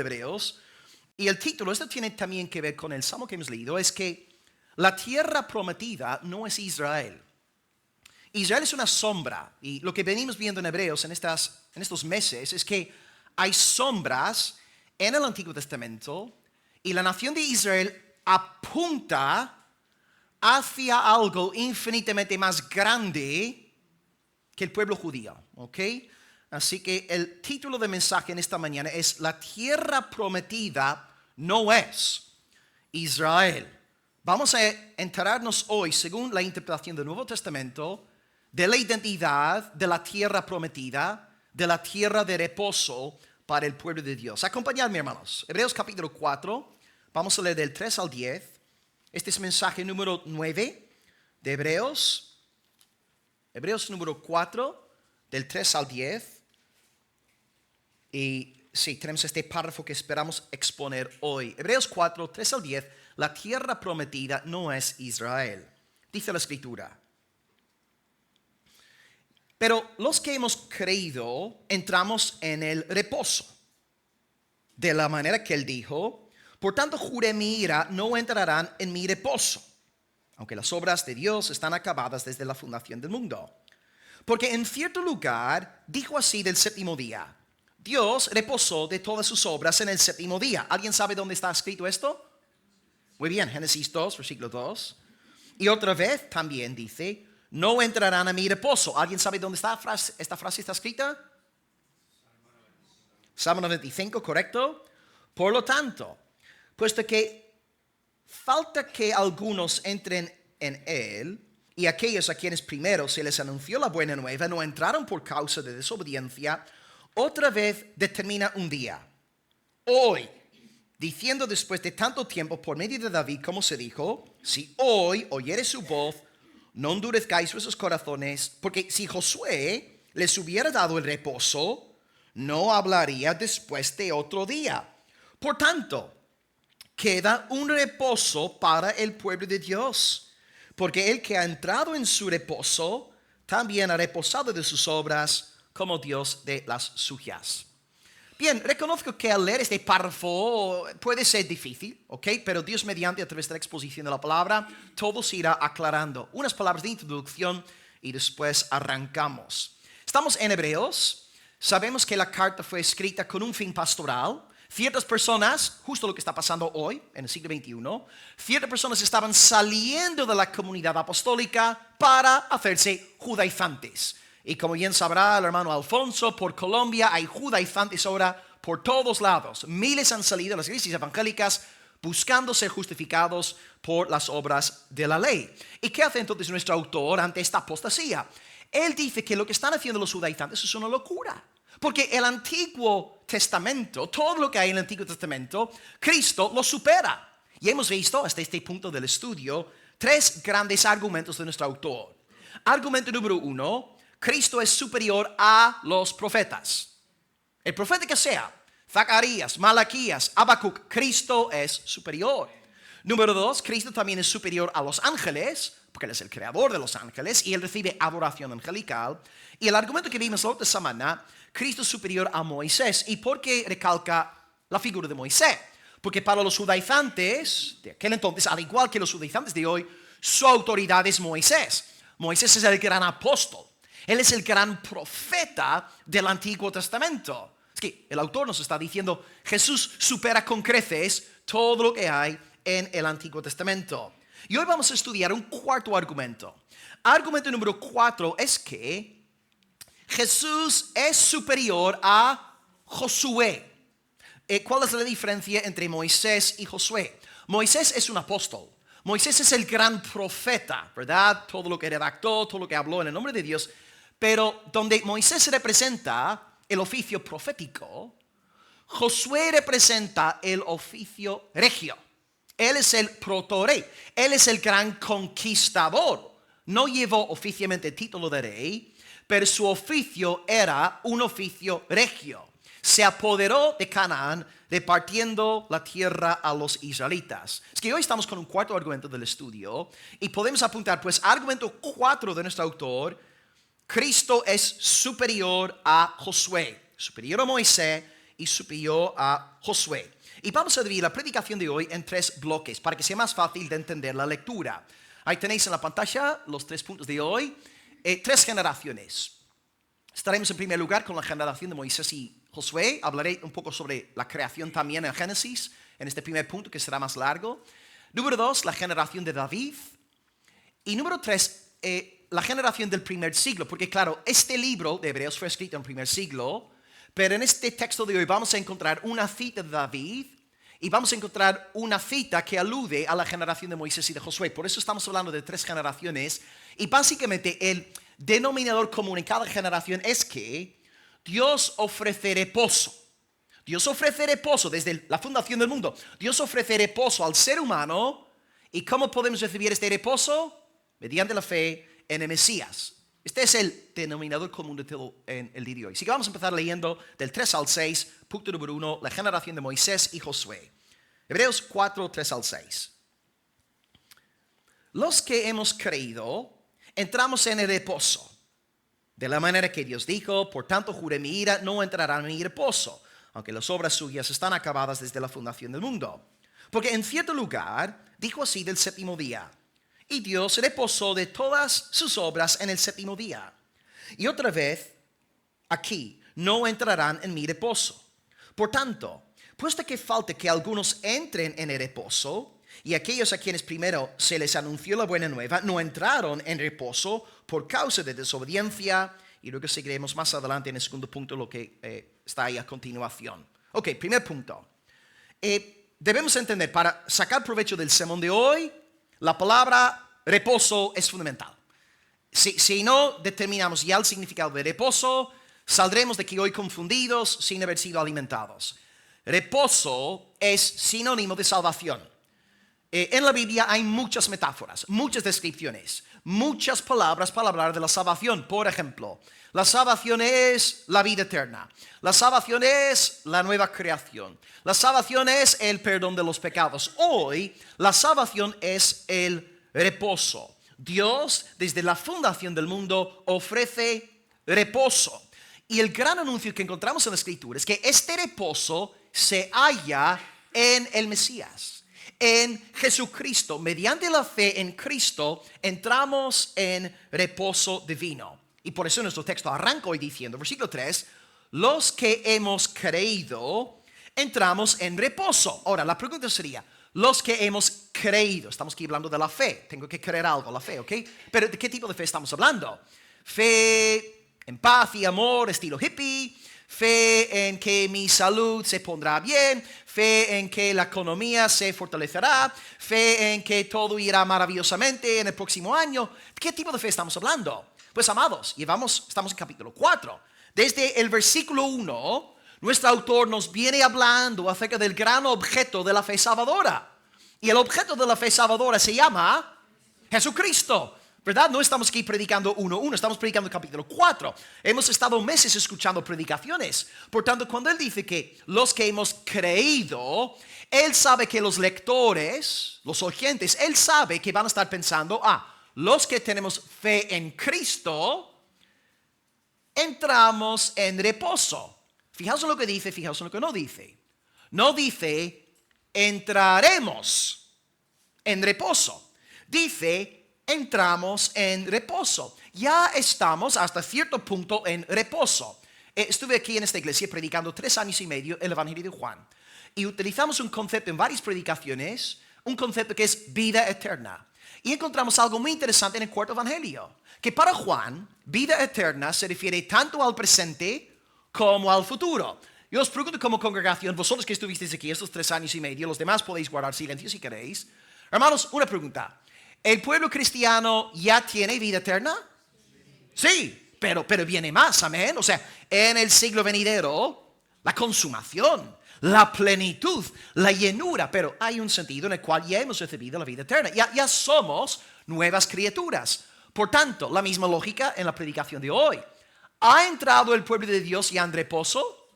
Hebreos. Y el título, esto tiene también que ver con el salmo que hemos leído, es que la tierra prometida no es Israel. Israel es una sombra. Y lo que venimos viendo en Hebreos en estos meses es que hay sombras en el Antiguo Testamento y la nación de Israel apunta hacia algo infinitamente más grande que el pueblo judío. ¿Ok? Así que el título del mensaje en esta mañana es: la tierra prometida no es Israel. Vamos a enterarnos hoy, según la interpretación del Nuevo Testamento, de la identidad de la tierra prometida, de la tierra de reposo para el pueblo de Dios. Acompañadme, hermanos. Hebreos capítulo 4, vamos a leer del 3 al 10. Este es mensaje número 9 de Hebreos. Hebreos número 4, del 3 al 10. Y sí, tenemos este párrafo que esperamos exponer hoy. Hebreos 4, 3 al 10. La tierra prometida no es Israel. Dice la Escritura: pero los que hemos creído entramos en el reposo, de la manera que él dijo: por tanto juré mi ira, no entrarán en mi reposo, aunque las obras de Dios están acabadas desde la fundación del mundo. Porque en cierto lugar dijo así del séptimo día: Dios reposó de todas sus obras en el séptimo día. ¿Alguien sabe dónde está escrito esto? Muy bien, Génesis 2, versículo 2. Y otra vez también dice: no entrarán a mi reposo. ¿Alguien sabe dónde está esta frase está escrita? Salmo 95, correcto. Por lo tanto, puesto que falta que algunos entren en él, y aquellos a quienes primero se les anunció la buena nueva no entraron por causa de desobediencia, otra vez determina un día, hoy, diciendo después de tanto tiempo por medio de David, como se dijo: si hoy oyeres su voz, no endurezcáis vuestros corazones, porque si Josué les hubiera dado el reposo, no hablaría después de otro día. Por tanto, queda un reposo para el pueblo de Dios, porque el que ha entrado en su reposo también ha reposado de sus obras, como Dios de las suyas. Bien, reconozco que al leer este párrafo puede ser difícil, ¿ok? Pero Dios mediante, a través de la exposición de la palabra, todo se irá aclarando. Unas palabras de introducción y después arrancamos. Estamos en Hebreos. Sabemos que la carta fue escrita con un fin pastoral. Ciertas personas, justo lo que está pasando hoy, en el siglo XXI, ciertas personas estaban saliendo de la comunidad apostólica para hacerse judaizantes. Y como bien sabrá el hermano Alfonso, por Colombia hay judaizantes ahora por todos lados. Miles han salido de las iglesias evangélicas buscando ser justificados por las obras de la ley. ¿Y qué hace entonces nuestro autor ante esta apostasía? Él dice que lo que están haciendo los judaizantes es una locura. Porque el Antiguo Testamento, todo lo que hay en el Antiguo Testamento, Cristo lo supera. Y hemos visto hasta este punto del estudio 3 grandes argumentos de nuestro autor. Argumento número 1: Cristo es superior a los profetas. El profeta que sea, Zacarías, Malaquías, Habacuc, Cristo es superior. Número 2, Cristo también es superior a los ángeles, porque Él es el creador de los ángeles y Él recibe adoración angelical. Y el argumento que vimos la otra semana: Cristo es superior a Moisés. ¿Y por qué recalca la figura de Moisés? Porque para los judaizantes de aquel entonces, al igual que los judaizantes de hoy, su autoridad es Moisés. Moisés es el gran apóstol. Él es el gran profeta del Antiguo Testamento. Es que el autor nos está diciendo: Jesús supera con creces todo lo que hay en el Antiguo Testamento. Y hoy vamos a estudiar un cuarto argumento. Argumento número 4 es que Jesús es superior a Josué. ¿Cuál es la diferencia entre Moisés y Josué? Moisés es un apóstol. Moisés es el gran profeta, ¿verdad? Todo lo que redactó, todo lo que habló en el nombre de Dios. Pero donde Moisés representa el oficio profético, Josué representa el oficio regio. Él es el protorey. Él es el gran conquistador. No llevó oficialmente el título de rey, pero su oficio era un oficio regio. Se apoderó de Canaán, repartiendo la tierra a los israelitas. Es que hoy estamos con un cuarto argumento del estudio y podemos apuntar, pues, argumento 4 de nuestro autor: Cristo es superior a Josué, superior a Moisés y subió a Josué. Y vamos a dividir la predicación de hoy en 3 bloques para que sea más fácil de entender la lectura. Ahí tenéis en la pantalla los 3 puntos de hoy. 3 generaciones. Estaremos en primer lugar con la generación de Moisés y Josué. Hablaré un poco sobre la creación también en Génesis, en este primer punto que será más largo. Número 2, la generación de David. Y número 3, la generación del primer siglo. Porque claro, este libro de Hebreos fue escrito en el primer siglo, pero en este texto de hoy vamos a encontrar una cita de David y vamos a encontrar una cita que alude a la generación de Moisés y de Josué. Por eso estamos hablando de 3 generaciones. Y básicamente el denominador común en cada generación es que Dios ofrece reposo. Dios ofrece reposo desde la fundación del mundo. Dios ofrece reposo al ser humano. ¿Y cómo podemos recibir este reposo? Mediante la fe en el Mesías. Este es el denominador común de todo en el día de hoy. Así que vamos a empezar leyendo del 3 al 6, punto número 1, la generación de Moisés y Josué. Hebreos 4, 3 al 6. Los que hemos creído, entramos en el reposo. De la manera que Dios dijo, por tanto juré mi ira, no entrarán en mi reposo, aunque las obras suyas están acabadas desde la fundación del mundo. Porque en cierto lugar dijo así del séptimo día, y Dios reposó de todas sus obras en el séptimo día. Y otra vez, aquí, no entrarán en mi reposo. Por tanto, puesto que falta que algunos entren en el reposo, y aquellos a quienes primero se les anunció la buena nueva, no entraron en reposo por causa de desobediencia, y luego seguiremos más adelante en el segundo punto lo que está ahí a continuación. Ok, primer punto. Debemos entender, para sacar provecho del sermón de hoy, la palabra reposo es fundamental. Si no determinamos ya el significado de reposo, saldremos de aquí hoy confundidos sin haber sido alimentados. Reposo es sinónimo de salvación. En la Biblia hay muchas metáforas, muchas descripciones, muchas palabras para hablar de la salvación. Por ejemplo, la salvación es la vida eterna. La salvación es la nueva creación. La salvación es el perdón de los pecados. Hoy, la salvación es el reposo. Dios, desde la fundación del mundo, ofrece reposo. Y el gran anuncio que encontramos en la Escritura es que este reposo se halla en el Mesías. En Jesucristo, mediante la fe en Cristo, entramos en reposo divino. Y por eso nuestro texto arranca hoy diciendo, versículo 3, los que hemos creído, entramos en reposo. Ahora, la pregunta sería, los que hemos creído, estamos aquí hablando de la fe, tengo que creer algo, la fe, ¿ok? Pero ¿de qué tipo de fe estamos hablando? Fe en paz y amor, estilo hippie. Fe en que mi salud se pondrá bien, fe en que la economía se fortalecerá, fe en que todo irá maravillosamente en el próximo año. ¿De qué tipo de fe estamos hablando? Pues amados, estamos en capítulo 4. Desde el versículo 1, nuestro autor nos viene hablando acerca del gran objeto de la fe salvadora. Y el objeto de la fe salvadora se llama Jesucristo. ¿Verdad? No estamos aquí predicando 1:1, estamos predicando el capítulo 4. Hemos estado meses escuchando predicaciones. Por tanto, cuando él dice que los que hemos creído, él sabe que los lectores, los oyentes, él sabe que van a estar pensando, los que tenemos fe en Cristo, entramos en reposo. Fijaos en lo que dice, fijaos en lo que no dice. No dice, entraremos en reposo. Dice, entramos en reposo. Ya estamos hasta cierto punto en reposo. Estuve aquí en esta iglesia predicando 3 años y medio el Evangelio de Juan. Y utilizamos un concepto en varias predicaciones, un concepto que es vida eterna. Y encontramos algo muy interesante en el cuarto Evangelio. Que para Juan, vida eterna se refiere tanto al presente como al futuro. Yo os pregunto como congregación, vosotros que estuvisteis aquí estos 3 años y medio, los demás podéis guardar silencio si queréis. Hermanos, una pregunta. ¿El pueblo cristiano ya tiene vida eterna? Sí, pero viene más, amén. O sea, en el siglo venidero, la consumación, la plenitud, la llenura, pero hay un sentido en el cual ya hemos recibido la vida eterna. Ya somos nuevas criaturas. Por tanto, la misma lógica en la predicación de hoy. ¿Ha entrado el pueblo de Dios ya en reposo?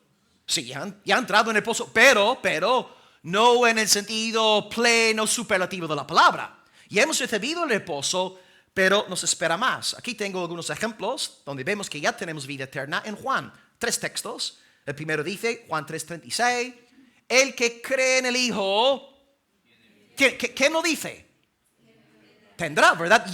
Sí, ya ha entrado en reposo, pero no en el sentido pleno, superlativo de la palabra. Ya hemos recibido el reposo, pero nos espera más. Aquí tengo algunos ejemplos donde vemos que ya tenemos vida eterna en Juan. 3 textos. El primero dice, Juan 3:36, el que cree en el Hijo, ¿qué no dice? Tendrá, ¿verdad?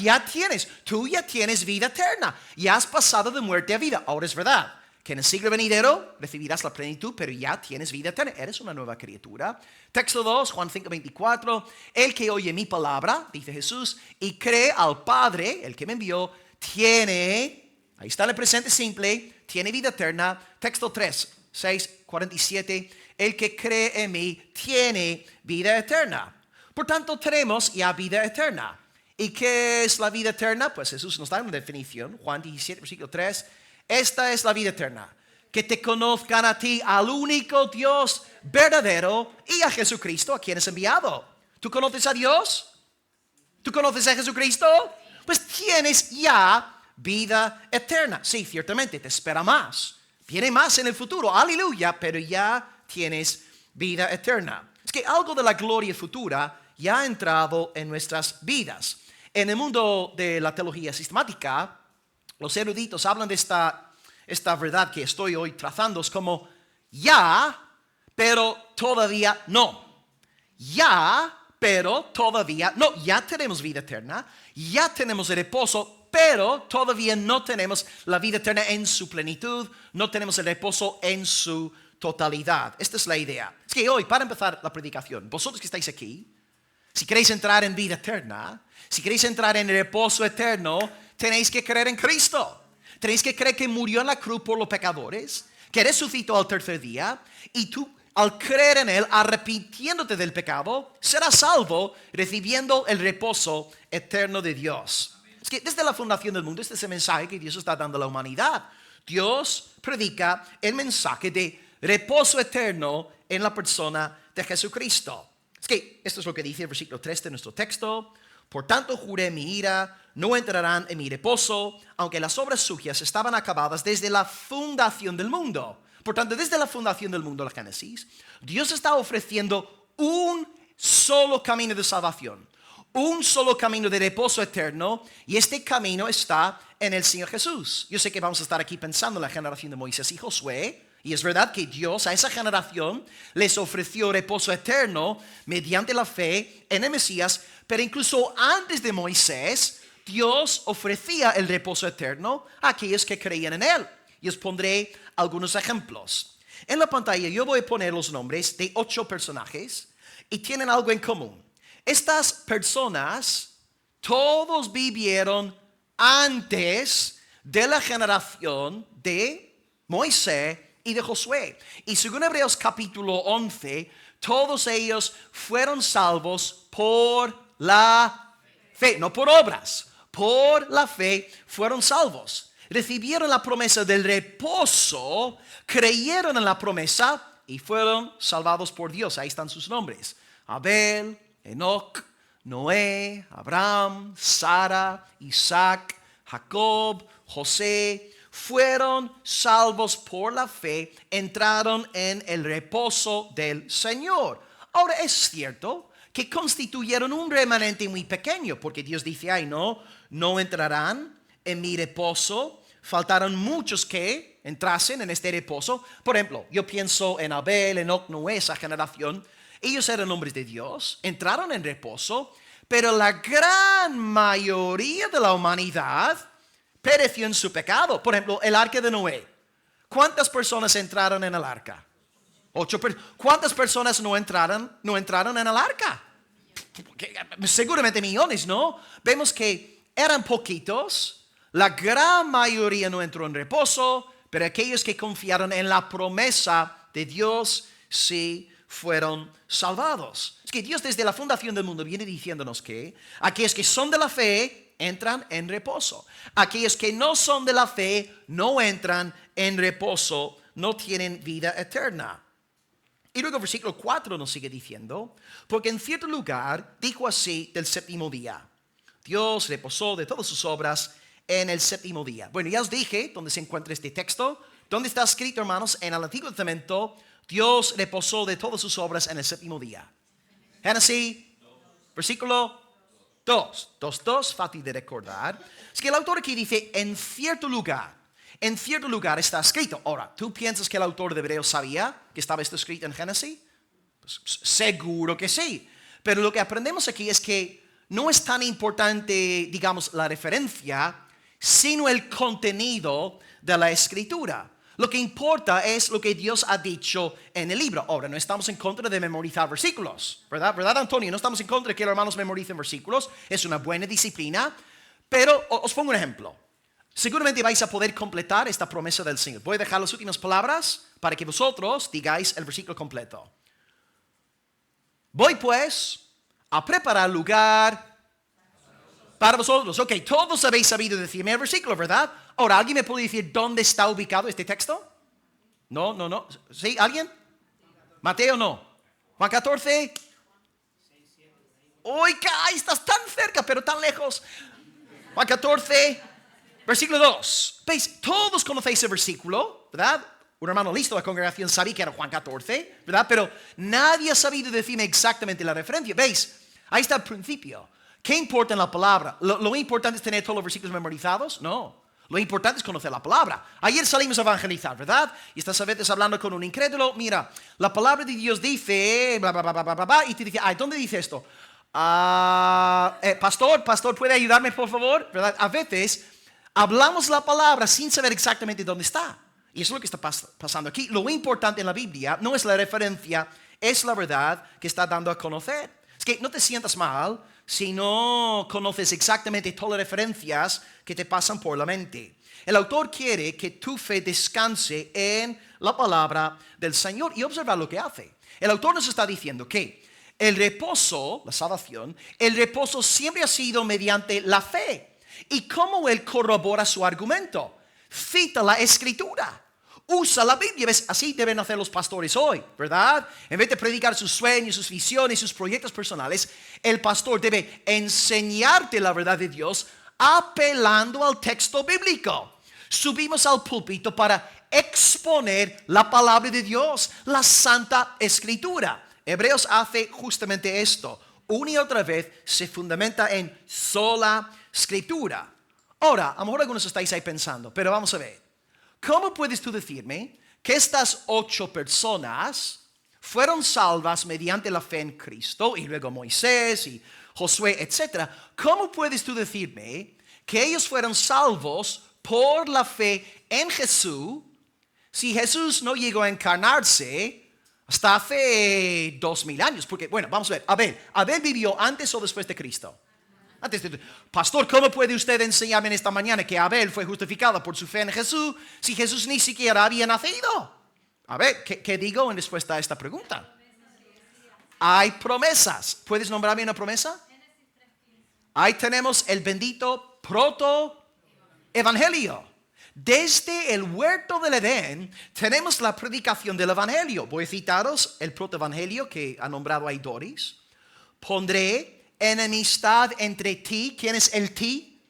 Tú ya tienes vida eterna. Ya has pasado de muerte a vida. Ahora es verdad que en el siglo venidero recibirás la plenitud, pero ya tienes vida eterna. Eres una nueva criatura. Texto 2, Juan 5:24. El que oye mi palabra, dice Jesús, y cree al Padre, el que me envió, tiene, ahí está en el presente simple, tiene vida eterna. Texto 3, 6:47. El que cree en mí tiene vida eterna. Por tanto, tenemos ya vida eterna. ¿Y qué es la vida eterna? Pues Jesús nos da una definición. Juan 17, versículo 3. Esta es la vida eterna. Que te conozcan a ti, al único Dios verdadero, y a Jesucristo, a quien es enviado. ¿Tú conoces a Dios? ¿Tú conoces a Jesucristo? Pues tienes ya vida eterna. Sí, ciertamente, te espera más. Viene más en el futuro. Aleluya, pero ya tienes vida eterna. Es que algo de la gloria futura ya ha entrado en nuestras vidas. En el mundo de la teología sistemática, los eruditos hablan de esta verdad que estoy hoy trazando. Es como ya, pero todavía no. Ya, pero todavía no. Ya tenemos vida eterna, ya tenemos el reposo, pero todavía no tenemos la vida eterna en su plenitud, no tenemos el reposo en su totalidad. Esta es la idea. Es que hoy, para empezar la predicación, vosotros que estáis aquí, si queréis entrar en vida eterna, si queréis entrar en el reposo eterno, tenéis que creer en Cristo. Tenéis que creer que murió en la cruz por los pecadores, que resucitó al tercer día, y tú, al creer en Él, arrepintiéndote del pecado, serás salvo, recibiendo el reposo eterno de Dios. Es que desde la fundación del mundo, este es el mensaje que Dios está dando a la humanidad. Dios predica el mensaje de reposo eterno en la persona de Jesucristo. Es que esto es lo que dice el versículo 3 de nuestro texto. Por tanto juré mi ira, no entrarán en mi reposo, aunque las obras suyas estaban acabadas desde la fundación del mundo. Por tanto, desde la fundación del mundo, la Génesis, Dios está ofreciendo un solo camino de salvación, un solo camino de reposo eterno, y este camino está en el Señor Jesús. Yo sé que vamos a estar aquí pensando en la generación de Moisés y Josué, y es verdad que Dios a esa generación les ofreció reposo eterno mediante la fe en el Mesías, pero incluso antes de Moisés, Dios ofrecía el reposo eterno a aquellos que creían en Él. Y os pondré algunos ejemplos. En la pantalla yo voy a poner los nombres de 8 personajes y tienen algo en común. Estas personas, todos vivieron antes de la generación de Moisés y de Josué. Y según Hebreos capítulo 11, todos ellos fueron salvos por la fe, no por obras. Por la fe fueron salvos. Recibieron la promesa del reposo, creyeron en la promesa y fueron salvados por Dios. Ahí están sus nombres: Abel, Enoc, Noé, Abraham, Sara, Isaac, Jacob, José. Fueron salvos por la fe, entraron en el reposo del Señor. Ahora es cierto que constituyeron un remanente muy pequeño, porque Dios dice, ay no entrarán en mi reposo. Faltaron muchos que entrasen en este reposo. Por ejemplo, yo pienso en Abel, Enoc, Noé, esa generación. Ellos eran hombres de Dios, entraron en reposo, pero la gran mayoría de la humanidad pereció en su pecado. Por ejemplo, el arca de Noé. ¿Cuántas personas entraron en el arca? 8 personas. ¿Cuántas personas no entraron en el arca? Seguramente millones, ¿no? Vemos que eran poquitos. La gran mayoría no entró en reposo, pero aquellos que confiaron en la promesa de Dios sí fueron salvados. Es que Dios desde la fundación del mundo viene diciéndonos que aquellos que son de la fe entran en reposo. Aquellos que no son de la fe no entran en reposo, no tienen vida eterna. Y luego el versículo 4 nos sigue diciendo, porque en cierto lugar dijo así del séptimo día. Dios reposó de todas sus obras en el séptimo día. Bueno, ya os dije dónde se encuentra este texto. ¿Dónde está escrito, hermanos? En el Antiguo Testamento, Dios reposó de todas sus obras en el séptimo día. Génesis, versículo 2. 2, fácil de recordar. Es que el autor aquí dice, en cierto lugar. en cierto lugar está escrito. Ahora, ¿tú piensas que el autor de Hebreos sabía que estaba esto escrito en Génesis? Pues, seguro que sí. Pero lo que aprendemos aquí es que no es tan importante, digamos, la referencia, sino el contenido de la escritura. Lo que importa es lo que Dios ha dicho en el libro. Ahora, no estamos en contra de memorizar versículos, ¿verdad? ¿Verdad, Antonio? No estamos en contra de que los hermanos memoricen versículos. Es una buena disciplina. Pero os pongo un ejemplo. Seguramente vais a poder completar esta promesa del Señor. Voy a dejar las últimas palabras para que vosotros digáis el versículo completo. Voy pues a preparar lugar para vosotros. Ok, todos habéis sabido decirme el versículo, ¿verdad? Ahora, ¿alguien me puede decir dónde está ubicado este texto? No. ¿Sí? ¿Alguien? Mateo no. Juan 14. Oiga, estás tan cerca, pero tan lejos. Juan 14, versículo 2. ¿Veis? Todos conocéis el versículo, ¿verdad? Un hermano listo de la congregación sabía que era Juan 14, ¿verdad? Pero nadie ha sabido decirme exactamente la referencia. ¿Veis? Ahí está el principio. ¿Qué importa en la palabra? ¿Lo importante es tener todos los versículos memorizados? No. Lo importante es conocer la palabra. Ayer salimos a evangelizar, ¿verdad? Y estás a veces hablando con un incrédulo. Mira, la palabra de Dios dice, bla, bla, bla, bla, bla, bla, y te dice, ¿dónde dice esto? Pastor, ¿puede ayudarme, por favor? ¿Verdad? A veces hablamos la palabra sin saber exactamente dónde está. Y eso es lo que está pasando aquí. Lo importante en la Biblia no es la referencia, es la verdad que está dando a conocer. Es que no te sientas mal si no conoces exactamente todas las referencias que te pasan por la mente. El autor quiere que tu fe descanse en la palabra del Señor y observa lo que hace. El autor nos está diciendo que el reposo, la salvación, el reposo siempre ha sido mediante la fe. ¿Y cómo él corrobora su argumento? Cita la escritura. Usa la Biblia. ¿Ves? Así deben hacer los pastores hoy, ¿verdad? En vez de predicar sus sueños, sus visiones, sus proyectos personales, el pastor debe enseñarte la verdad de Dios apelando al texto bíblico. Subimos al púlpito para exponer la palabra de Dios, la Santa Escritura. Hebreos hace justamente esto. Una y otra vez se fundamenta en sola Escritura. Ahora, a lo mejor algunos estáis ahí pensando, pero vamos a ver. ¿Cómo puedes tú decirme que estas 8 personas fueron salvas mediante la fe en Cristo, y luego Moisés y Josué, etcétera? ¿Cómo puedes tú decirme que ellos fueron salvos por la fe en Jesús si Jesús no llegó a encarnarse hasta hace 2000 años? Porque, bueno, vamos a ver. Abel vivió antes o después de Cristo. Pastor, ¿cómo puede usted enseñarme en esta mañana que Abel fue justificado por su fe en Jesús si Jesús ni siquiera había nacido? A ver, ¿qué digo en respuesta a esta pregunta? Hay promesas. ¿Puedes nombrarme una promesa? Ahí tenemos el bendito proto-evangelio. Desde el huerto del Edén tenemos la predicación del evangelio. Voy a citaros el proto-evangelio que ha nombrado ahí Doris. Pondré enemistad entre ti. ¿Quién es el ti?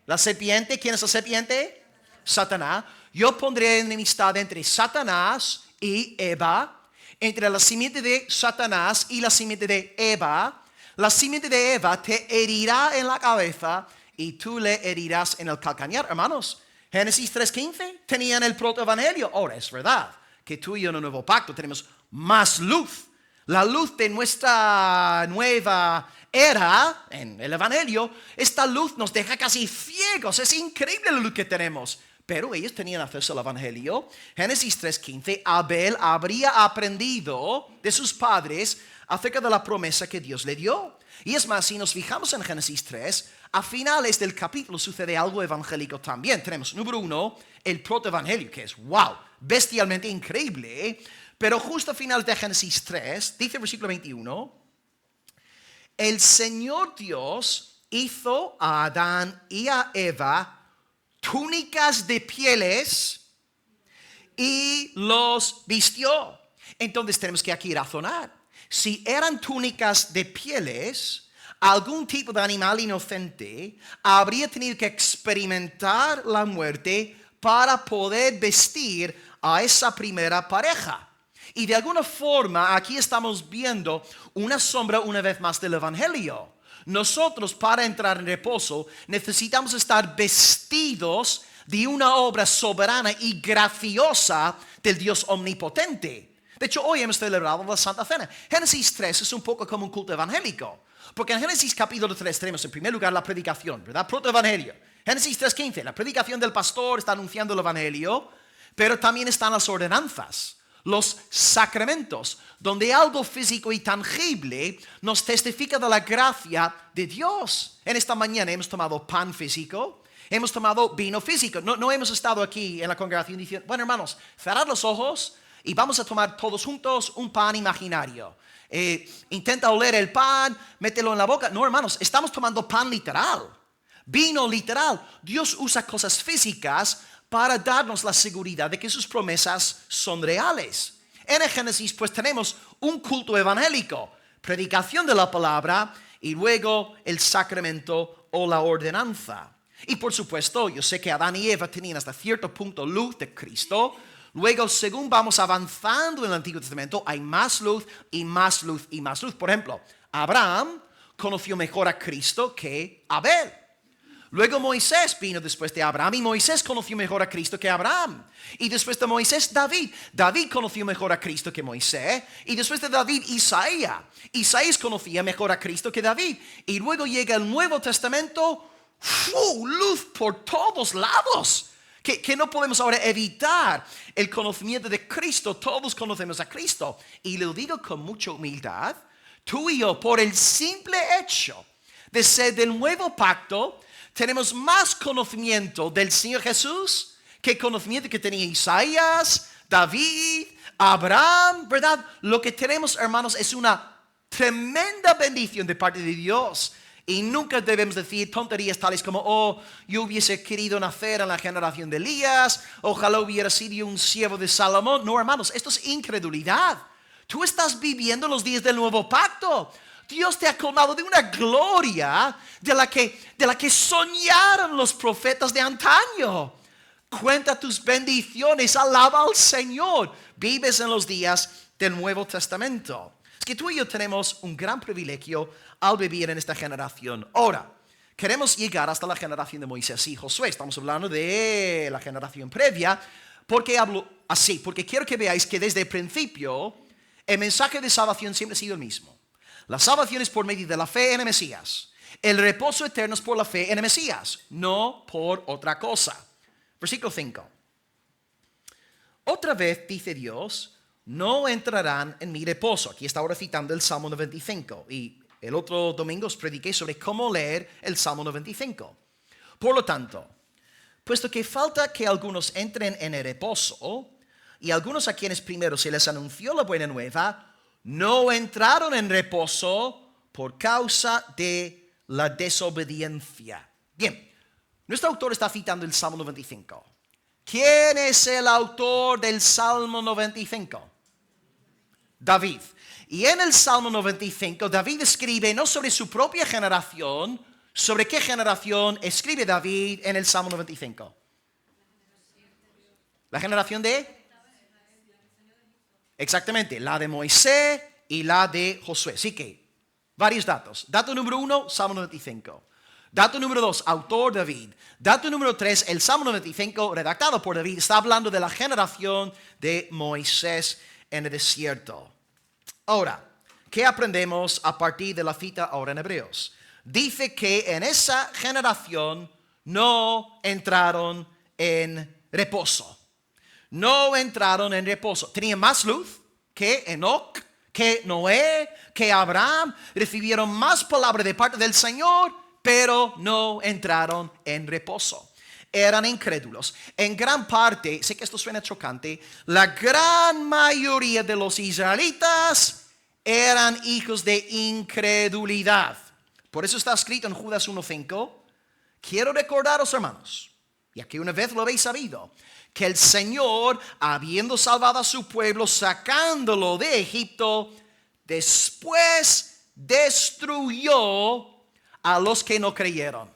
La serpiente. ¿Quién es la serpiente? Satanás. Yo pondré enemistad entre Satanás y Eva, entre la simiente de Satanás y la simiente de Eva. La simiente de Eva te herirá en la cabeza y tú le herirás en el calcañar. Hermanos, Génesis 3:15 tenían el protoevangelio. Ahora es verdad que tú y yo en el nuevo pacto tenemos más luz. La luz de nuestra nueva era en el evangelio, esta luz nos deja casi ciegos. Es increíble la luz que tenemos. Pero ellos tenían acceso al evangelio. Génesis 3:15, Abel habría aprendido de sus padres acerca de la promesa que Dios le dio. Y es más, si nos fijamos en Génesis 3, a finales del capítulo sucede algo evangélico también. Tenemos, número 1, el protoevangelio, que es, wow, bestialmente increíble. Pero justo a final de Génesis 3, dice el versículo 21, el Señor Dios hizo a Adán y a Eva túnicas de pieles y los vistió. Entonces tenemos que aquí razonar. Si eran túnicas de pieles, algún tipo de animal inocente habría tenido que experimentar la muerte para poder vestir a esa primera pareja. Y de alguna forma aquí estamos viendo una sombra una vez más del evangelio. Nosotros, para entrar en reposo, necesitamos estar vestidos de una obra soberana y graciosa del Dios omnipotente. De hecho, hoy hemos celebrado la Santa Cena. Génesis 3 es un poco como un culto evangélico. Porque en Génesis capítulo 3 tenemos en primer lugar la predicación, ¿verdad? Protoevangelio. Génesis 3:15, la predicación del pastor está anunciando el evangelio, pero también están las ordenanzas, los sacramentos, donde algo físico y tangible nos testifica de la gracia de Dios. En esta mañana hemos tomado pan físico, hemos tomado vino físico. No hemos estado aquí en la congregación diciendo, bueno, hermanos, cerrad los ojos y vamos a tomar todos juntos un pan imaginario. Intenta oler el pan, mételo en la boca. No, hermanos, estamos tomando pan literal, vino literal. Dios usa cosas físicas para darnos la seguridad de que sus promesas son reales. En el Génesis pues tenemos un culto evangélico, predicación de la palabra y luego el sacramento o la ordenanza. Y por supuesto, yo sé que Adán y Eva tenían hasta cierto punto luz de Cristo. Luego, según vamos avanzando en el Antiguo Testamento, hay más luz y más luz y más luz. Por ejemplo, Abraham conoció mejor a Cristo que Abel. Luego Moisés vino después de Abraham y Moisés conoció mejor a Cristo que Abraham. Y después de Moisés, David. David conoció mejor a Cristo que Moisés. Y después de David, Isaías. Isaías conocía mejor a Cristo que David. Y luego llega el Nuevo Testamento, luz por todos lados. Que no podemos ahora evitar el conocimiento de Cristo. Todos conocemos a Cristo. Y lo digo con mucha humildad. Tú y yo, por el simple hecho de ser del nuevo pacto, tenemos más conocimiento del Señor Jesús que conocimiento que tenía Isaías, David, Abraham, ¿verdad? Lo que tenemos, hermanos, es una tremenda bendición de parte de Dios. Y nunca debemos decir tonterías tales como, yo hubiese querido nacer en la generación de Elías, ojalá hubiera sido un siervo de Salomón. No, hermanos, esto es incredulidad. Tú estás viviendo los días del nuevo pacto. Dios te ha colmado de una gloria de la que soñaron los profetas de antaño. Cuenta tus bendiciones, alaba al Señor. Vives en los días del Nuevo Testamento. Es que tú y yo tenemos un gran privilegio al vivir en esta generación. Ahora, queremos llegar hasta la generación de Moisés y Josué. Estamos hablando de la generación previa. ¿Por qué hablo así? Porque quiero que veáis que desde el principio el mensaje de salvación siempre ha sido el mismo. La salvación es por medio de la fe en el Mesías. El reposo eterno es por la fe en el Mesías, no por otra cosa. Versículo 5. Otra vez dice Dios, no entrarán en mi reposo. Aquí está ahora citando el Salmo 95. Y el otro domingo os prediqué sobre cómo leer el Salmo 95. Por lo tanto, puesto que falta que algunos entren en el reposo, y algunos a quienes primero se les anunció la buena nueva, no entraron en reposo por causa de la desobediencia. Bien, nuestro autor está citando el Salmo 95. ¿Quién es el autor del Salmo 95? David. Y en el Salmo 95, David escribe no sobre su propia generación. ¿Sobre qué generación escribe David en el Salmo 95? La generación de... Exactamente, la de Moisés y la de Josué. Así que, varios datos. Dato número 1, Salmo 95. Dato número 2, autor David. Dato número 3, el Salmo 95, redactado por David, está hablando de la generación de Moisés en el desierto. Ahora, ¿qué aprendemos a partir de la cita ahora en Hebreos? Dice que en esa generación no entraron en reposo. No entraron en reposo. Tenían más luz que Enoc, que Noé, que Abraham. Recibieron más palabra de parte del Señor, pero no entraron en reposo. Eran incrédulos. En gran parte, sé que esto suena chocante, la gran mayoría de los israelitas eran hijos de incredulidad. Por eso está escrito en Judas 1:5. Quiero recordaros, hermanos, y aquí una vez lo habéis sabido, que el Señor, habiendo salvado a su pueblo, sacándolo de Egipto, después destruyó a los que no creyeron.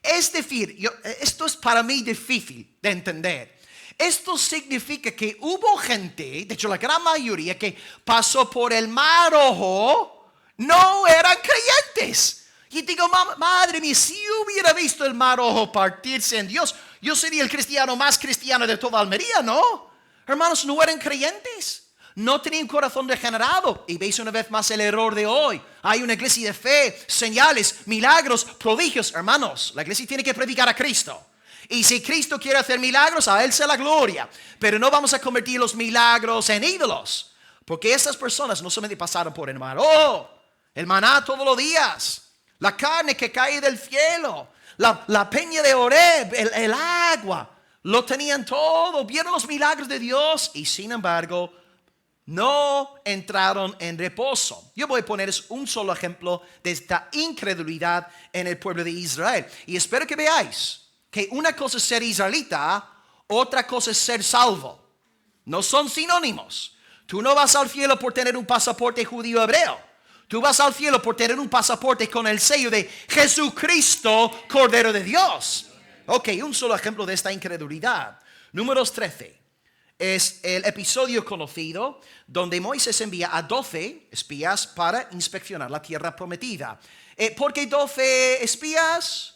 Es decir, esto es para mí difícil de entender. Esto significa que hubo gente, de hecho la gran mayoría, que pasó por el Mar Rojo, no eran creyentes. Y digo, madre mía, si hubiera visto el Mar Rojo partirse en Dios, Yo sería el cristiano más cristiano de toda Almería, ¿no? Hermanos, no eran creyentes. No tenían corazón regenerado. Y veis una vez más el error de hoy. Hay una iglesia de fe, señales, milagros, prodigios. Hermanos, la iglesia tiene que predicar a Cristo. Y si Cristo quiere hacer milagros, a Él sea la gloria. Pero no vamos a convertir los milagros en ídolos. Porque esas personas no solamente pasaron por el mar. El maná todos los días. La carne que cae del cielo. La peña de Horeb, el agua. Lo tenían todo. Vieron los milagros de Dios. Y sin embargo, no entraron en reposo. Yo voy a ponerles un solo ejemplo de esta incredulidad en el pueblo de Israel. Y espero que veáis que una cosa es ser israelita, otra cosa es ser salvo. No son sinónimos. Tú no vas al cielo por tener un pasaporte judío hebreo. Tú vas al cielo por tener un pasaporte con el sello de Jesucristo, Cordero de Dios. Ok, un solo ejemplo de esta incredulidad. Números 13. Es el episodio conocido donde Moisés envía a 12 espías para inspeccionar la tierra prometida. ¿Por qué 12 espías?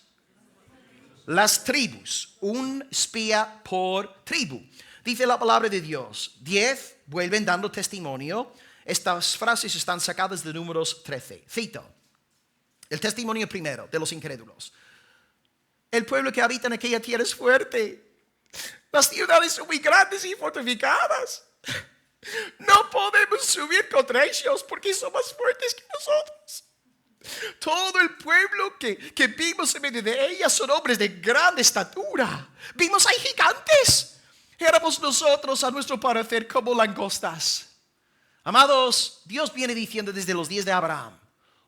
Las tribus, un espía por tribu. Dice la palabra de Dios, 10 vuelven dando testimonio. Estas frases están sacadas de Números 13. Cito, el testimonio primero de los incrédulos. El pueblo que habita en aquella tierra es fuerte. Las ciudades son muy grandes y fortificadas. No podemos subir contra ellos porque son más fuertes que nosotros. Todo el pueblo que vimos en medio de ellas son hombres de gran estatura. Vimos hay gigantes. Éramos nosotros a nuestro parecer como langostas. Amados, Dios viene diciendo desde los días de Abraham,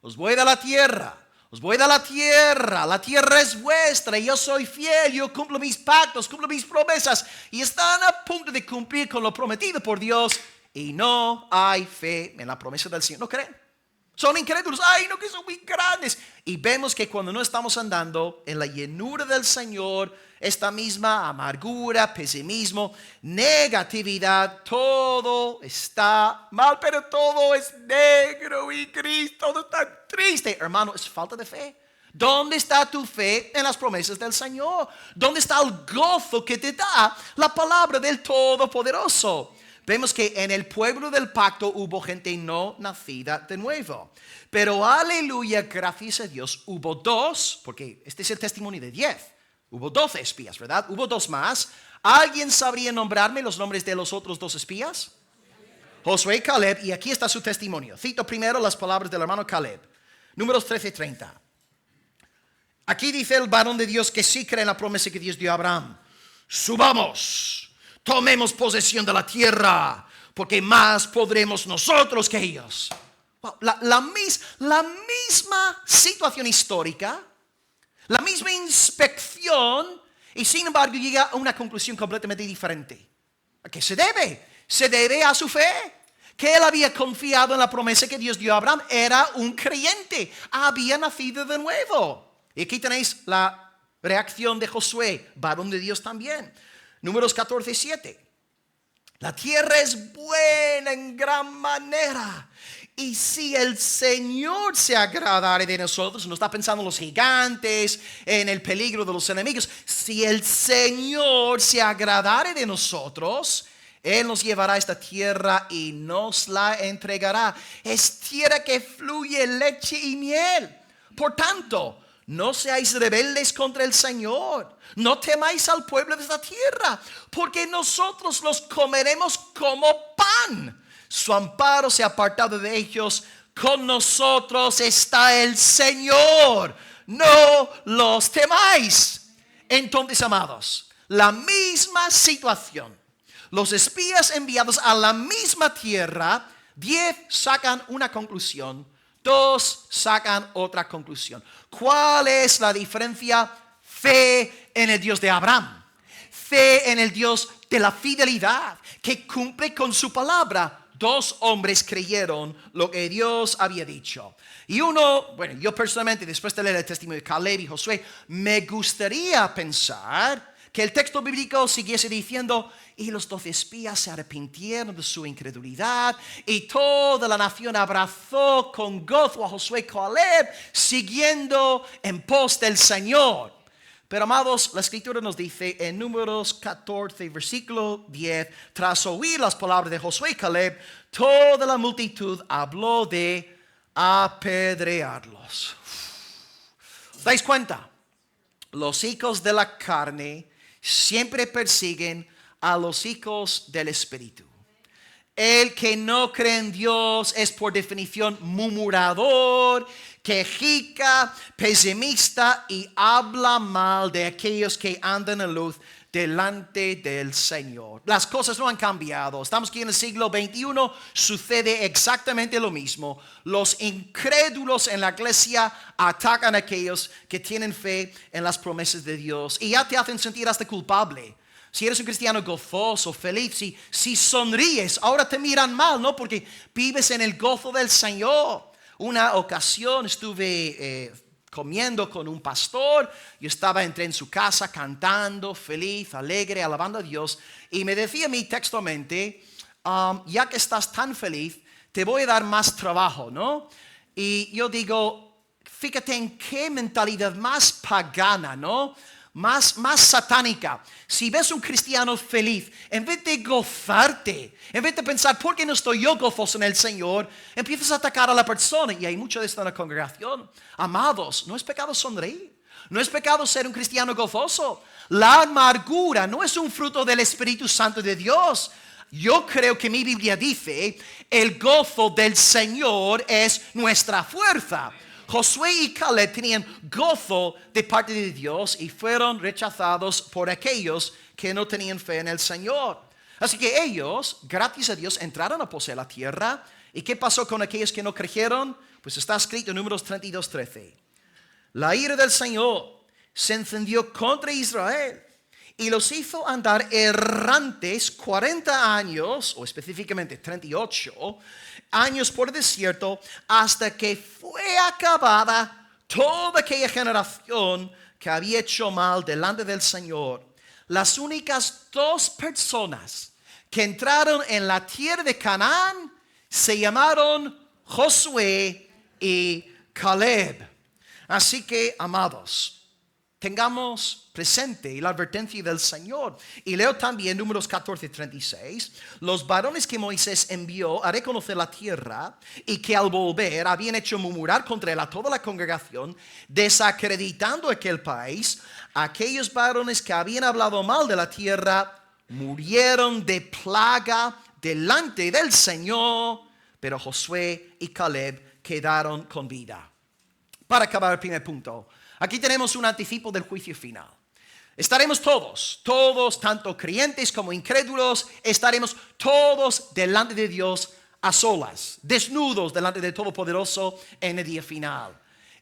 os voy a dar la tierra. Os voy a dar la tierra es vuestra, yo soy fiel, yo cumplo mis pactos, cumplo mis promesas. Y están a punto de cumplir con lo prometido por Dios y no hay fe en la promesa del Señor. ¿No creen? Son incrédulos, ay no, que son muy grandes. Y vemos que cuando no estamos andando en la llenura del Señor, esta misma amargura, pesimismo, negatividad, todo está mal, pero todo es negro y gris, todo está triste. Hermano, es falta de fe. ¿Dónde está tu fe en las promesas del Señor? ¿Dónde está el gozo que te da la palabra del Todopoderoso? Vemos que en el pueblo del pacto hubo gente no nacida de nuevo. Pero aleluya, gracias a Dios, hubo 2, porque este es el testimonio de 10. Hubo 12 espías, ¿verdad? Hubo 2 más. ¿Alguien sabría nombrarme los nombres de los otros 2 espías? Josué y Caleb, y aquí está su testimonio. Cito primero las palabras del hermano Caleb. Números 13:30. Aquí dice el varón de Dios que sí cree en la promesa que Dios dio a Abraham. Subamos, tomemos posesión de la tierra, porque más podremos nosotros que ellos. La misma situación histórica, la misma inspección, y sin embargo llega a una conclusión completamente diferente. ¿A qué se debe? Se debe a su fe. Que él había confiado en la promesa que Dios dio a Abraham. Era un creyente. Había nacido de nuevo. Y aquí tenéis la reacción de Josué, varón de Dios también. Números 14:7. La tierra es buena en gran manera. Y si el Señor se agradare de nosotros, no está pensando en los gigantes, en el peligro de los enemigos. Si el Señor se agradare de nosotros, Él nos llevará a esta tierra y nos la entregará. Es tierra que fluye leche y miel. Por tanto, no seáis rebeldes contra el Señor. No temáis al pueblo de esta tierra, porque nosotros los comeremos como pan. Su amparo se ha apartado de ellos. Con nosotros está el Señor. No los temáis. Entonces, amados, la misma situación. Los espías enviados a la misma tierra, 10 sacan una conclusión, 2 sacan otra conclusión. ¿Cuál es la diferencia? Fe en el Dios de Abraham. Fe en el Dios de la fidelidad, que cumple con su palabra. 2 hombres creyeron lo que Dios había dicho. Y uno, bueno, yo personalmente, después de leer el testimonio de Caleb y Josué, me gustaría pensar que el texto bíblico siguiese diciendo, y los 12 espías se arrepintieron de su incredulidad, y toda la nación abrazó con gozo a Josué y Caleb, siguiendo en pos del Señor. Pero amados, la escritura nos dice en Números 14, versículo 10, tras oír las palabras de Josué y Caleb, toda la multitud habló de apedrearlos. ¿Os dais cuenta? Los hijos de la carne siempre persiguen a los hijos del Espíritu. El que no cree en Dios es por definición murmurador, quejica, pesimista y habla mal de aquellos que andan en luz delante del Señor. Las cosas no han cambiado. Estamos aquí en el siglo XXI. Sucede exactamente lo mismo. Los incrédulos en la iglesia atacan a aquellos que tienen fe en las promesas de Dios. Y ya te hacen sentir hasta culpable. Si eres un cristiano gozoso, feliz, si sonríes, ahora te miran mal, ¿no? Porque vives en el gozo del Señor. Una ocasión estuve comiendo con un pastor. Yo entré en su casa cantando, feliz, alegre, alabando a Dios. Y me decía a mí textualmente, ya que estás tan feliz, te voy a dar más trabajo, ¿no? Y yo digo, fíjate en qué mentalidad más pagana, ¿no? Más satánica. Si ves un cristiano feliz, en vez de gozarte, en vez de pensar, ¿por qué no estoy yo gozoso en el Señor? Empiezas a atacar a la persona. Y hay mucho de esto en la congregación. Amados, no es pecado sonreír. No es pecado ser un cristiano gozoso. La amargura no es un fruto del Espíritu Santo de Dios. Yo creo que mi Biblia dice, el gozo del Señor es nuestra fuerza. Josué y Caleb tenían gozo de parte de Dios y fueron rechazados por aquellos que no tenían fe en el Señor. Así que ellos, gracias a Dios, entraron a poseer la tierra. ¿Y qué pasó con aquellos que no creyeron? Pues está escrito en Números 32:13. La ira del Señor se encendió contra Israel y los hizo andar errantes 40 años, o específicamente 38 años por el desierto, hasta que fue acabada toda aquella generación que había hecho mal delante del Señor. Las únicas dos personas que entraron en la tierra de Canaán se llamaron Josué y Caleb. Así que, amados, tengamos presente la advertencia del Señor. Y leo también Números 14:36. Los varones que Moisés envió a reconocer la tierra y que al volver habían hecho murmurar contra él a toda la congregación, desacreditando aquel país, aquellos varones que habían hablado mal de la tierra murieron de plaga delante del Señor, pero Josué y Caleb quedaron con vida. Para acabar el primer punto, aquí tenemos un anticipo del juicio final. Estaremos todos, tanto creyentes como incrédulos, estaremos todos delante de Dios a solas, desnudos delante del Todopoderoso en el día final.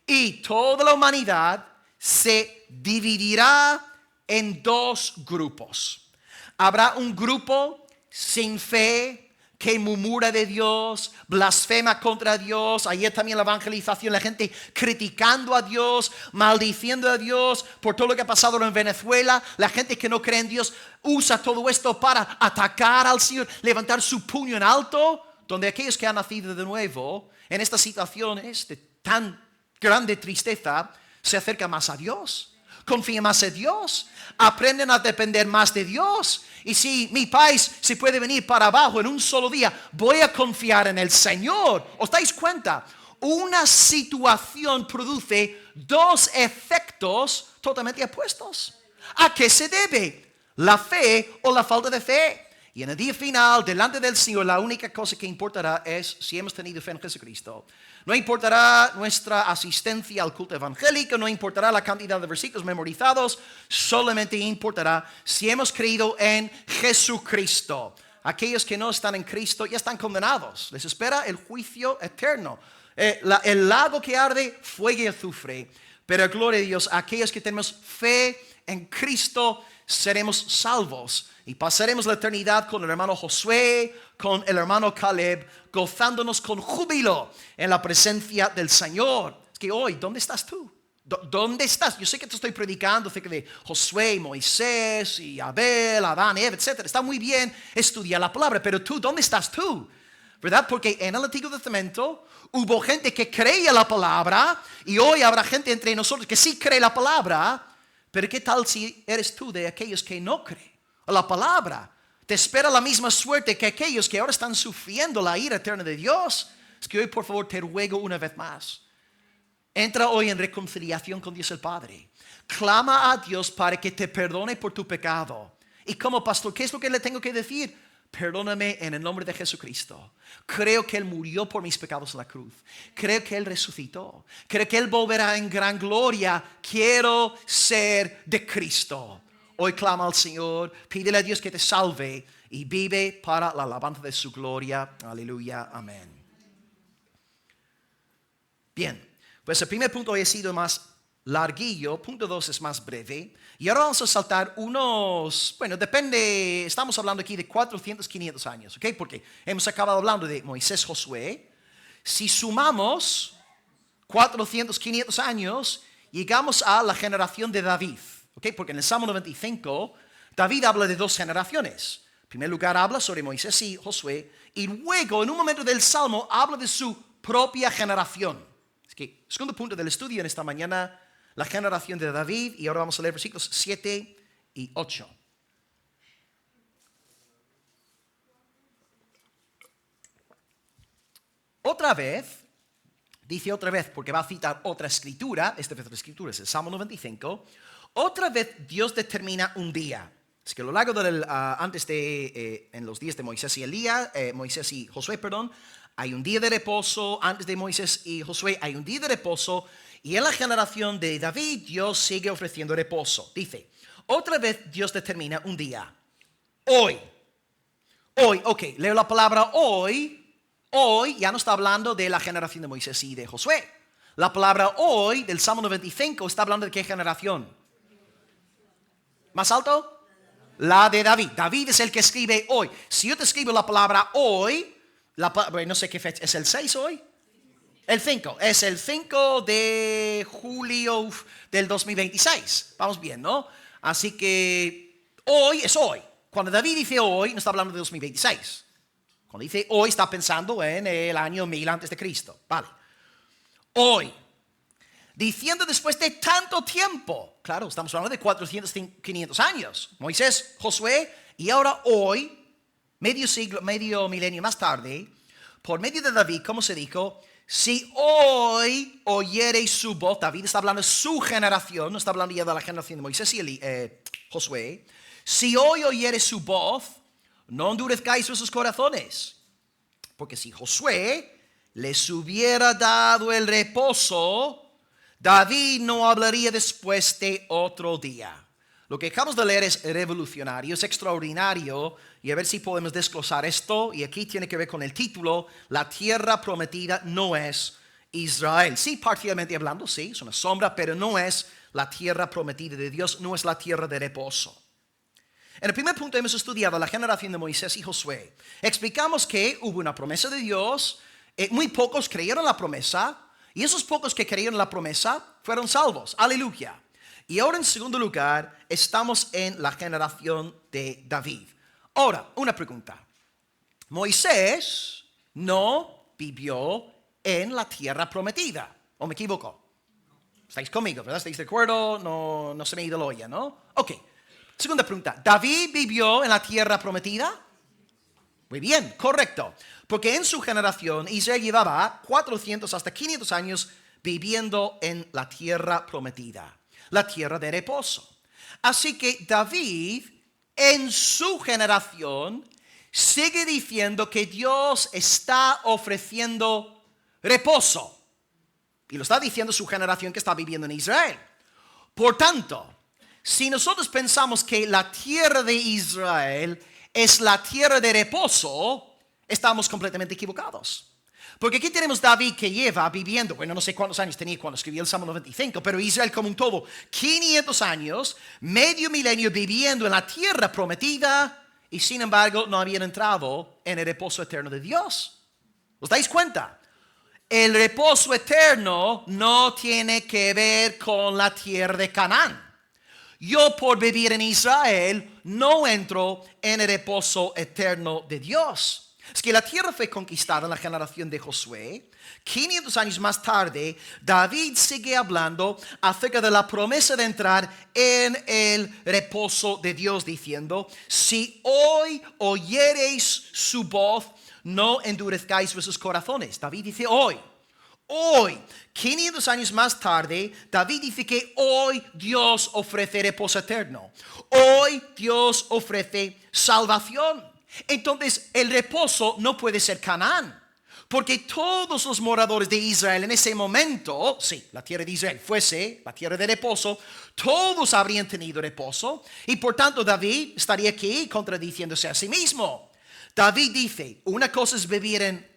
Y toda la humanidad se dividirá en dos grupos. Habrá un grupo sin fe, que murmura de Dios, blasfema contra Dios. Ayer también la evangelización, la gente criticando a Dios, maldiciendo a Dios por todo lo que ha pasado en Venezuela. La gente que no cree en Dios usa todo esto para atacar al Señor, levantar su puño en alto, donde aquellos que han nacido de nuevo en estas situaciones de tan grande tristeza se acercan más a Dios. Confían más en Dios, aprenden a depender más de Dios. Y si mi país se puede venir para abajo en un solo día, voy a confiar en el Señor. ¿Os dais cuenta? Una situación produce dos efectos totalmente opuestos. ¿A qué se debe? ¿La fe o la falta de fe? Y en el día final, delante del Señor, la única cosa que importará es si hemos tenido fe en Jesucristo. No importará nuestra asistencia al culto evangélico, no importará la cantidad de versículos memorizados, solamente importará si hemos creído en Jesucristo. Aquellos que no están en Cristo ya están condenados. Les espera el juicio eterno. El lago que arde, fuego y azufre. Pero gloria a Dios, aquellos que tenemos fe en Cristo, seremos salvos. Y pasaremos la eternidad con el hermano Josué, con el hermano Caleb, gozándonos con júbilo en la presencia del Señor. Es que hoy, ¿dónde estás tú? ¿Dónde estás? Yo sé que te estoy predicando acerca de Josué, Moisés, y Abel, Adán, Eva, etc. Está muy bien estudiar la palabra, pero tú, ¿dónde estás tú? ¿Verdad? Porque en el Antiguo Testamento hubo gente que creía la palabra y hoy habrá gente entre nosotros que sí cree la palabra, Pero ¿qué tal si eres tú de aquellos que no creen? La palabra te espera la misma suerte que aquellos que ahora están sufriendo la ira eterna de Dios. Es que hoy, por favor, te ruego una vez más. Entra hoy en reconciliación con Dios el Padre. Clama a Dios para que te perdone por tu pecado. Y como pastor, ¿qué es lo que le tengo que decir? Perdóname en el nombre de Jesucristo. Creo que Él murió por mis pecados en la cruz. Creo que Él resucitó. Creo que Él volverá en gran gloria. Quiero ser de Cristo. Hoy clama al Señor. Pídele a Dios que te salve y vive para la alabanza de su gloria. Aleluya. Amén. Bien. Pues el primer punto hoy ha sido más larguillo, punto 2 es más breve. Y ahora vamos a saltar unos, bueno, depende, estamos hablando aquí de 400, 500 años, ¿ok? Porque hemos acabado hablando de Moisés, Josué. Si sumamos 400, 500 años, llegamos a la generación de David, ¿ok? Porque en el Salmo 95, David habla de 2 generaciones. En primer lugar habla sobre Moisés y Josué, y luego en un momento del Salmo habla de su propia generación. Que, segundo punto del estudio en esta mañana, la generación de David, y ahora vamos a leer versículos 7 y 8. Otra vez, dice otra vez porque va a citar otra escritura, esta vez la escritura es el Salmo 95, otra vez Dios determina un día. Es que a lo largo del, en los días de Moisés y Josué, hay un día de reposo. Antes de Moisés y Josué hay un día de reposo. Y en la generación de David, Dios sigue ofreciendo reposo. Dice, otra vez Dios determina un día. Hoy, ok, leo la palabra hoy. Hoy ya no está hablando de la generación de Moisés y de Josué. La palabra hoy del Salmo 95 está hablando de ¿qué generación? ¿Más alto? La de David. David es el que escribe hoy. Si yo te escribo la palabra hoy, no sé qué fecha, ¿es el 6 hoy? El 5, es el 5 de julio del 2026. Vamos bien, ¿no? Así que hoy es hoy. Cuando David dice hoy, no está hablando de 2026. Cuando dice hoy, está pensando en el año 1000 antes de Cristo. Vale. Hoy. Diciendo después de tanto tiempo. Claro, estamos hablando de 400, 500 años. Moisés, Josué, y ahora hoy, medio milenio más tarde, por medio de David, como se dijo, si hoy oyereis su voz, David está hablando de su generación, no está hablando ya de la generación de Moisés y Josué. Si hoy oyereis su voz, no endurezcáis vuestros corazones, porque si Josué les hubiera dado el reposo, David no hablaría después de otro día. Lo que acabamos de leer es revolucionario, es extraordinario, y a ver si podemos desglosar esto. Y aquí tiene que ver con el título, la tierra prometida no es Israel. Sí, parcialmente hablando, sí, es una sombra, pero no es la tierra prometida de Dios, no es la tierra de reposo. En el primer punto hemos estudiado la generación de Moisés y Josué. Explicamos que hubo una promesa de Dios, muy pocos creyeron la promesa, y esos pocos que creyeron la promesa fueron salvos. Aleluya. Y ahora en segundo lugar, estamos en la generación de David. Ahora, una pregunta. Moisés no vivió en la tierra prometida, ¿o me equivoco? ¿Estáis conmigo, verdad? ¿Estáis de acuerdo? No se me ha ido la olla, ¿no? Ok. Segunda pregunta. ¿David vivió en la tierra prometida? Muy bien, correcto. Porque en su generación Israel llevaba 400 hasta 500 años viviendo en la tierra prometida, la tierra de reposo. Así que David en su generación sigue diciendo que Dios está ofreciendo reposo. Y lo está diciendo su generación que está viviendo en Israel. Por tanto, si nosotros pensamos que la tierra de Israel es la tierra de reposo, estamos completamente equivocados. Porque aquí tenemos David que lleva viviendo, bueno, no sé cuántos años tenía cuando escribió el Salmo 95, pero Israel como un todo, 500 años, medio milenio viviendo en la tierra prometida, y sin embargo no habían entrado en el reposo eterno de Dios. ¿Os dais cuenta? El reposo eterno no tiene que ver con la tierra de Canaán. Yo por vivir en Israel no entro en el reposo eterno de Dios. Es que la tierra fue conquistada en la generación de Josué. 500 años más tarde, David sigue hablando acerca de la promesa de entrar en el reposo de Dios, diciendo: si hoy oyereis su voz, no endurezcáis vuestros corazones. David dice hoy. Hoy, 500 años más tarde, David dice que hoy Dios ofrece reposo eterno. Hoy Dios ofrece salvación. Entonces, el reposo no puede ser Canaán, porque todos los moradores de Israel en ese momento, si la tierra de Israel fuese la tierra de reposo, todos habrían tenido reposo, y por tanto David estaría aquí contradiciéndose a sí mismo. David dice: una cosa es vivir en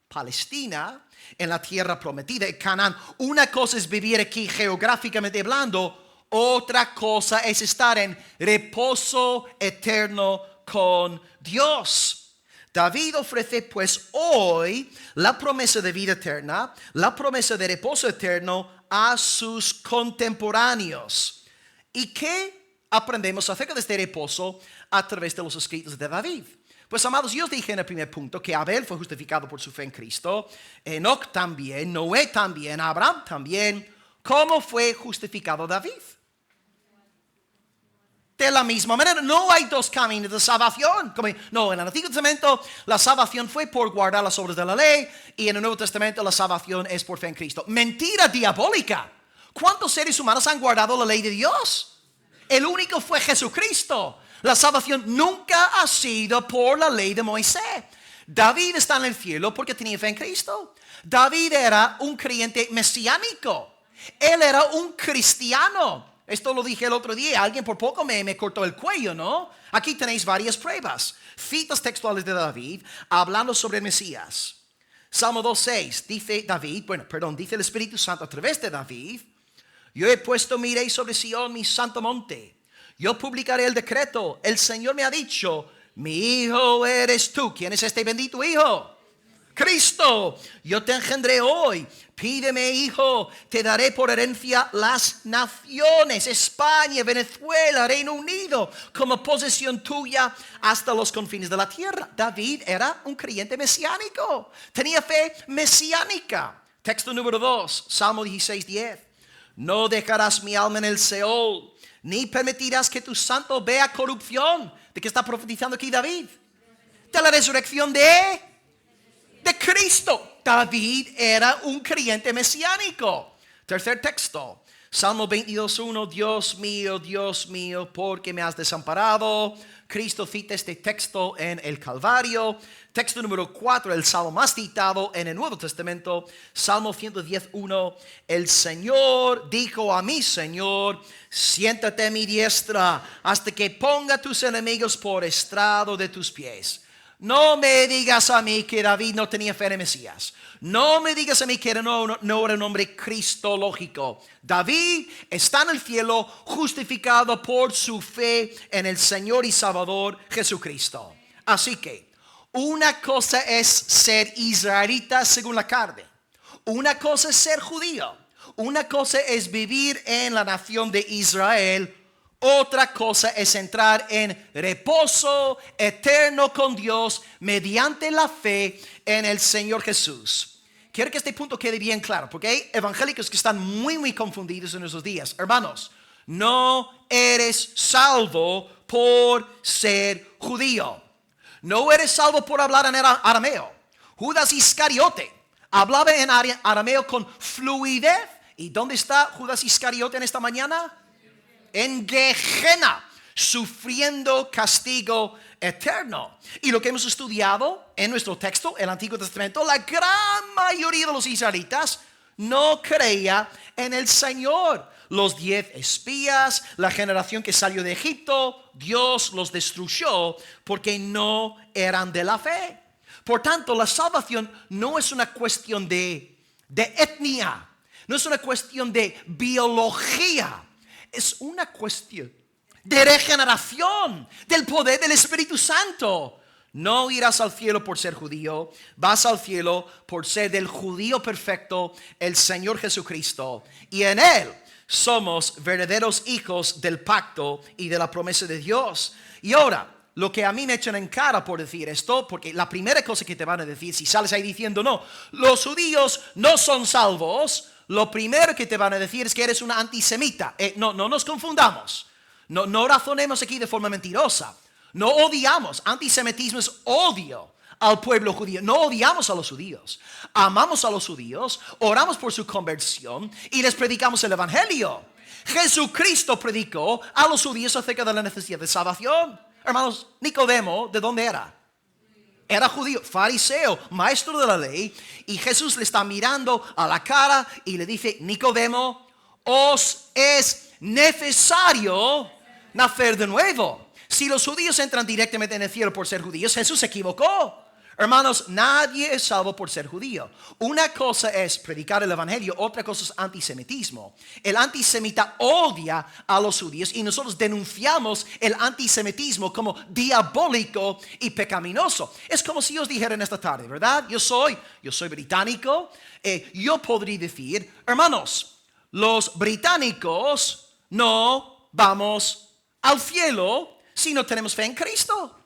Palestina, en la tierra prometida, en Canaán. Una cosa es vivir aquí geográficamente hablando, otra cosa es estar en reposo eterno con Dios. David ofrece pues hoy la promesa de vida eterna, la promesa de reposo eterno a sus contemporáneos. ¿Y qué aprendemos acerca de este reposo a través de los escritos de David? Pues, amados, yo os dije en el primer punto que Abel fue justificado por su fe en Cristo, Enoc también, Noé también, Abraham también. ¿Cómo fue justificado David? De la misma manera. No hay dos caminos de salvación. No, en el Antiguo Testamento la salvación fue por guardar las obras de la ley, y en el Nuevo Testamento la salvación es por fe en Cristo. Mentira diabólica. ¿Cuántos seres humanos han guardado la ley de Dios? El único fue Jesucristo. La salvación nunca ha sido por la ley de Moisés. David está en el cielo porque tenía fe en Cristo. David era un creyente mesiánico. Él era un cristiano. Esto lo dije el otro día. Alguien por poco me cortó el cuello, ¿no? Aquí tenéis varias pruebas. Citas textuales de David hablando sobre el Mesías. Salmo 2:6 dice David, dice el Espíritu Santo a través de David: yo he puesto mi rey sobre Sion, mi santo monte. Yo publicaré el decreto. El Señor me ha dicho: mi hijo eres tú. ¿Quién es este bendito hijo? Cristo. Yo te engendré hoy. Pídeme, hijo, te daré por herencia las naciones, España, Venezuela, Reino Unido, como posesión tuya hasta los confines de la tierra. David era un creyente mesiánico. Tenía fe mesiánica. Texto número 2, Salmo 16:10. No dejarás mi alma en el Seol, ni permitirás que tu santo vea corrupción. ¿De qué está profetizando aquí David? De la resurrección de Cristo. David era un creyente mesiánico. Tercer texto, Salmo 22:1. Dios mío, ¿por qué me has desamparado? Cristo cita este texto en el Calvario. Texto número 4, el salmo más citado en el Nuevo Testamento, Salmo 110:1. El Señor dijo a mi Señor: siéntate a mi diestra hasta que ponga tus enemigos por estrado de tus pies. No me digas a mí que David no tenía fe en el Mesías. No me digas a mí que no era un hombre cristológico. David está en el cielo justificado por su fe en el Señor y Salvador Jesucristo. Así que una cosa es ser israelita según la carne. Una cosa es ser judío. Una cosa es vivir en la nación de Israel. Otra cosa es entrar en reposo eterno con Dios mediante la fe en el Señor Jesús. Quiero que este punto quede bien claro, porque hay evangélicos que están muy confundidos en esos días. Hermanos, no eres salvo por ser judío. No eres salvo por hablar en arameo. Judas Iscariote hablaba en arameo con fluidez. ¿Y dónde está Judas Iscariote en esta mañana? En Gehenna, sufriendo castigo eterno. Y lo que hemos estudiado en nuestro texto, el Antiguo Testamento, la gran mayoría de los israelitas no creía en el Señor. Los 10 espías, la generación que salió de Egipto, Dios los destruyó porque no eran de la fe. Por tanto, la salvación no es una cuestión de etnia, no es una cuestión de biología. Es una cuestión de regeneración, del poder del Espíritu Santo. No irás al cielo por ser judío, vas al cielo por ser del judío perfecto, el Señor Jesucristo. Y en Él somos verdaderos hijos del pacto y de la promesa de Dios. Y ahora, lo que a mí me echan en cara por decir esto, porque la primera cosa que te van a decir, si sales ahí diciendo no, los judíos no son salvos, lo primero que te van a decir es que eres una antisemita. No nos confundamos. No razonemos aquí de forma mentirosa. No odiamos. Antisemitismo es odio al pueblo judío. No odiamos a los judíos. Amamos a los judíos, oramos por su conversión y les predicamos el evangelio. Jesucristo predicó a los judíos acerca de la necesidad de salvación. Hermanos, Nicodemo, ¿de dónde era? Era judío, fariseo, maestro de la ley. Y Jesús le está mirando a la cara y le dice: Nicodemo, os es necesario nacer de nuevo. Si los judíos entran directamente en el cielo por ser judíos, Jesús se equivocó. Hermanos, nadie es salvo por ser judío. Una cosa es predicar el evangelio, otra cosa es antisemitismo. El antisemita odia a los judíos y nosotros denunciamos el antisemitismo como diabólico y pecaminoso. Es como si yo os dijera en esta tarde, ¿verdad? Yo soy británico. Yo podría decir: hermanos, los británicos no vamos al cielo si no tenemos fe en Cristo.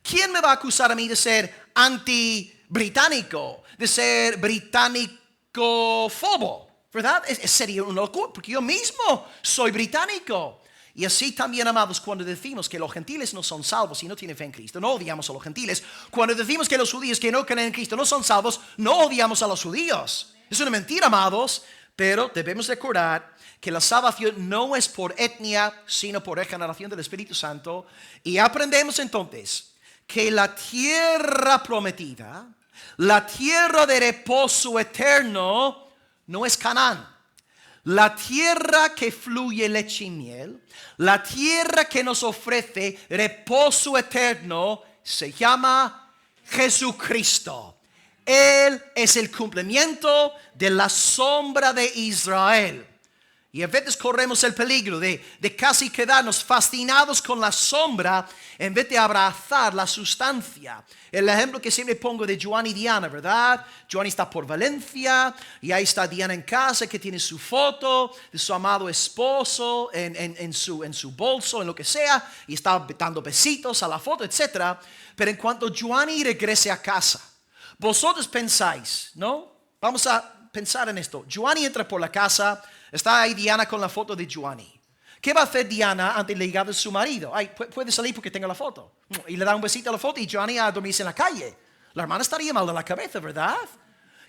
¿Quién me va a acusar a mí de ser anti-británico, de ser británico-fobo? ¿Verdad? Sería una locura, porque yo mismo soy británico. Y así también, amados, cuando decimos que los gentiles no son salvos y no tienen fe en Cristo, no odiamos a los gentiles. Cuando decimos que los judíos que no creen en Cristo no son salvos, no odiamos a los judíos. Es una mentira, amados, pero debemos recordar que la salvación no es por etnia, sino por regeneración del Espíritu Santo. Y aprendemos entonces que la tierra prometida, la tierra de reposo eterno, no es Canaán. La tierra que fluye leche y miel, la tierra que nos ofrece reposo eterno, se llama Jesucristo. Él es el cumplimiento de la sombra de Israel. Y a veces corremos el peligro de casi quedarnos fascinados con la sombra en vez de abrazar la sustancia. El ejemplo que siempre pongo de Joan y Diana, ¿verdad? Joan está por Valencia y ahí está Diana en casa, que tiene su foto de su amado esposo en su bolso, en lo que sea, y está dando besitos a la foto, etc. Pero en cuanto Joan regrese a casa, vosotros pensáis, ¿no? Vamos a pensar en esto. Joan entra por la casa. Está ahí Diana con la foto de Giovanni. ¿Qué va a hacer Diana ante la llegada de su marido? Puede salir porque tenga la foto. Y le da un besito a la foto y Giovanni a dormirse en la calle. La hermana estaría mal de la cabeza, ¿verdad?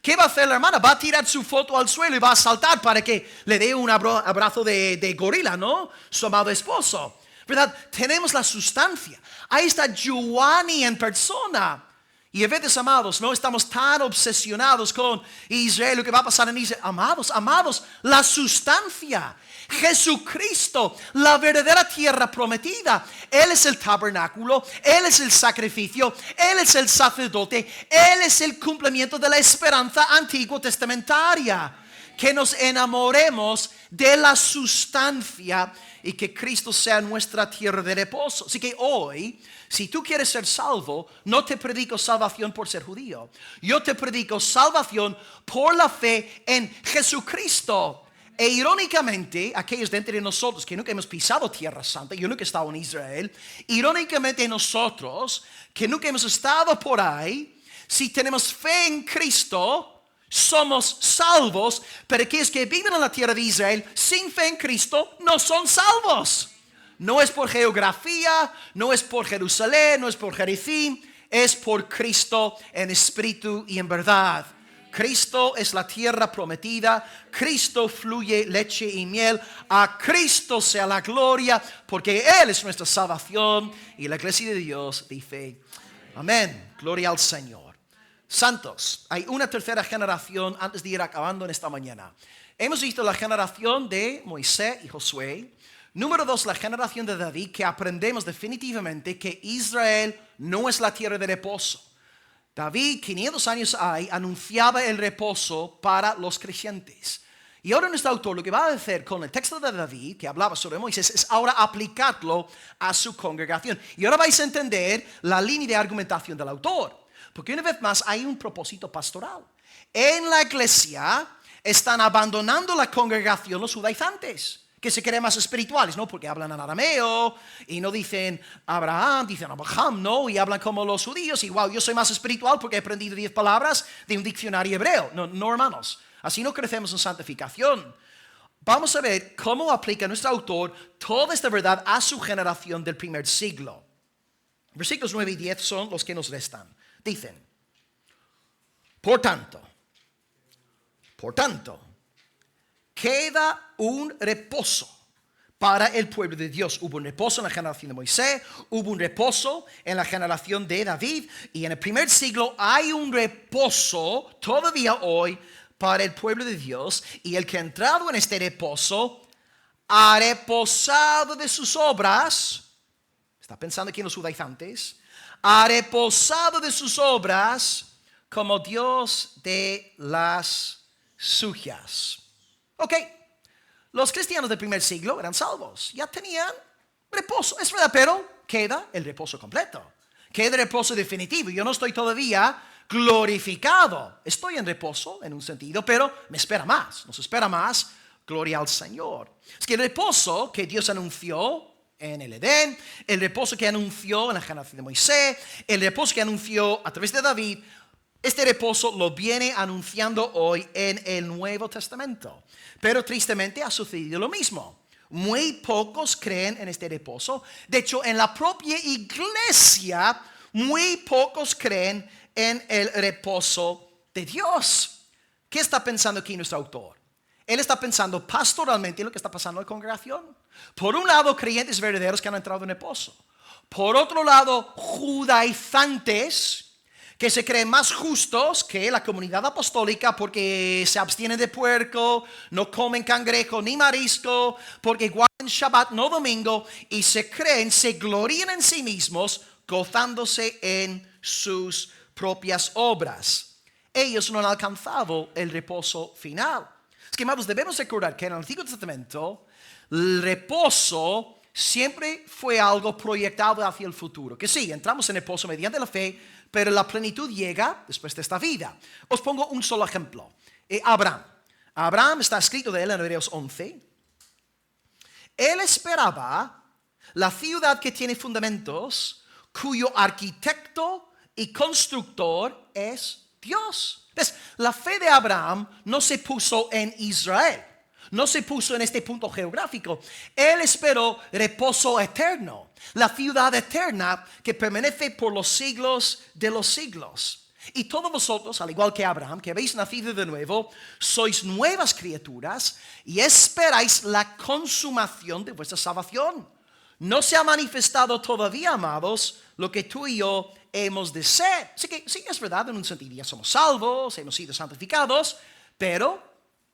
¿Qué va a hacer la hermana? Va a tirar su foto al suelo y va a saltar para que le dé un abrazo de gorila, ¿no? Su amado esposo, ¿verdad? Tenemos la sustancia. Ahí está Giovanni en persona. Y a veces, amados, no estamos tan obsesionados con Israel, lo que va a pasar en Israel. Amados, la sustancia, Jesucristo, la verdadera tierra prometida. Él es el tabernáculo, Él es el sacrificio, Él es el sacerdote, Él es el cumplimiento de la esperanza antiguo testamentaria. Que nos enamoremos de la sustancia y que Cristo sea nuestra tierra de reposo. Así que hoy, si tú quieres ser salvo, no te predico salvación por ser judío. Yo te predico salvación por la fe en Jesucristo. E irónicamente, aquellos de entre nosotros que nunca hemos pisado Tierra Santa, yo nunca he estado en Israel, irónicamente nosotros que nunca hemos estado por ahí, si tenemos fe en Cristo, somos salvos. Pero aquellos que viven en la tierra de Israel sin fe en Cristo no son salvos. No es por geografía, no es por Jerusalén, no es por Jericín, es por Cristo en espíritu y en verdad. Cristo es la tierra prometida, Cristo fluye leche y miel, a Cristo sea la gloria, porque Él es nuestra salvación. Y la iglesia de Dios dice: amén, gloria al Señor. Santos, hay una tercera generación antes de ir acabando en esta mañana. Hemos visto la generación de Moisés y Josué. Número 2, la generación de David, que aprendemos definitivamente que Israel no es la tierra de reposo. David, 500 años anunciaba el reposo para los creyentes. Y ahora nuestro autor lo que va a hacer con el texto de David, que hablaba sobre Moisés, es ahora aplicarlo a su congregación. Y ahora vais a entender la línea de argumentación del autor. Porque una vez más hay un propósito pastoral. En la iglesia están abandonando la congregación los judaizantes. que se creen más espirituales, ¿no? Porque hablan en arameo y no dicen Abraham, dicen Abraham, ¿no? Y hablan como los judíos y wow, yo soy más espiritual porque he aprendido 10 palabras de un diccionario hebreo. No, no, hermanos, así no crecemos en santificación. Vamos a ver cómo aplica nuestro autor toda esta verdad a su generación del primer siglo. Versículos 9 y 10 son los que nos restan. Dicen, por tanto, queda un reposo para el pueblo de Dios. Hubo un reposo en la generación de Moisés, hubo un reposo en la generación de David, y en el primer siglo hay un reposo todavía hoy para el pueblo de Dios, y el que ha entrado en este reposo ha reposado de sus obras. Está pensando aquí en los judaizantes. Ha reposado de sus obras como Dios de las suyas. Ok, los cristianos del primer siglo eran salvos, ya tenían reposo, es verdad, pero queda el reposo completo, queda el reposo definitivo. Yo no estoy todavía glorificado, estoy en reposo en un sentido, pero me espera más, nos espera más, gloria al Señor. Es que el reposo que Dios anunció en el Edén, el reposo que anunció en la generación de Moisés, el reposo que anunció a través de David, este reposo lo viene anunciando hoy en el Nuevo Testamento. Pero tristemente ha sucedido lo mismo. Muy pocos creen en este reposo. De hecho, en la propia iglesia, muy pocos creen en el reposo de Dios. ¿Qué está pensando aquí nuestro autor? Él está pensando pastoralmente en lo que está pasando en la congregación. Por un lado, creyentes verdaderos que han entrado en reposo. Por otro lado, judaizantes que se creen más justos que la comunidad apostólica porque se abstienen de puerco, no comen cangrejo ni marisco, porque guardan Shabbat, no domingo, y se glorían en sí mismos, gozándose en sus propias obras. Ellos no han alcanzado el reposo final. Es que, amados, debemos recordar que en el Antiguo Testamento el reposo siempre fue algo proyectado hacia el futuro. Que sí, entramos en reposo mediante la fe, pero la plenitud llega después de esta vida. Os pongo un solo ejemplo. Abraham. Abraham, está escrito de él en Hebreos 11. Él esperaba la ciudad que tiene fundamentos, cuyo arquitecto y constructor es Dios. Entonces, la fe de Abraham no se puso en Israel. No se puso en este punto geográfico. Él esperó reposo eterno, la ciudad eterna que permanece por los siglos de los siglos. Y todos vosotros, al igual que Abraham, que habéis nacido de nuevo, sois nuevas criaturas y esperáis la consumación de vuestra salvación. No se ha manifestado todavía, amados, lo que tú y yo hemos de ser. Así que sí, es verdad, en un sentido ya somos salvos, hemos sido santificados, pero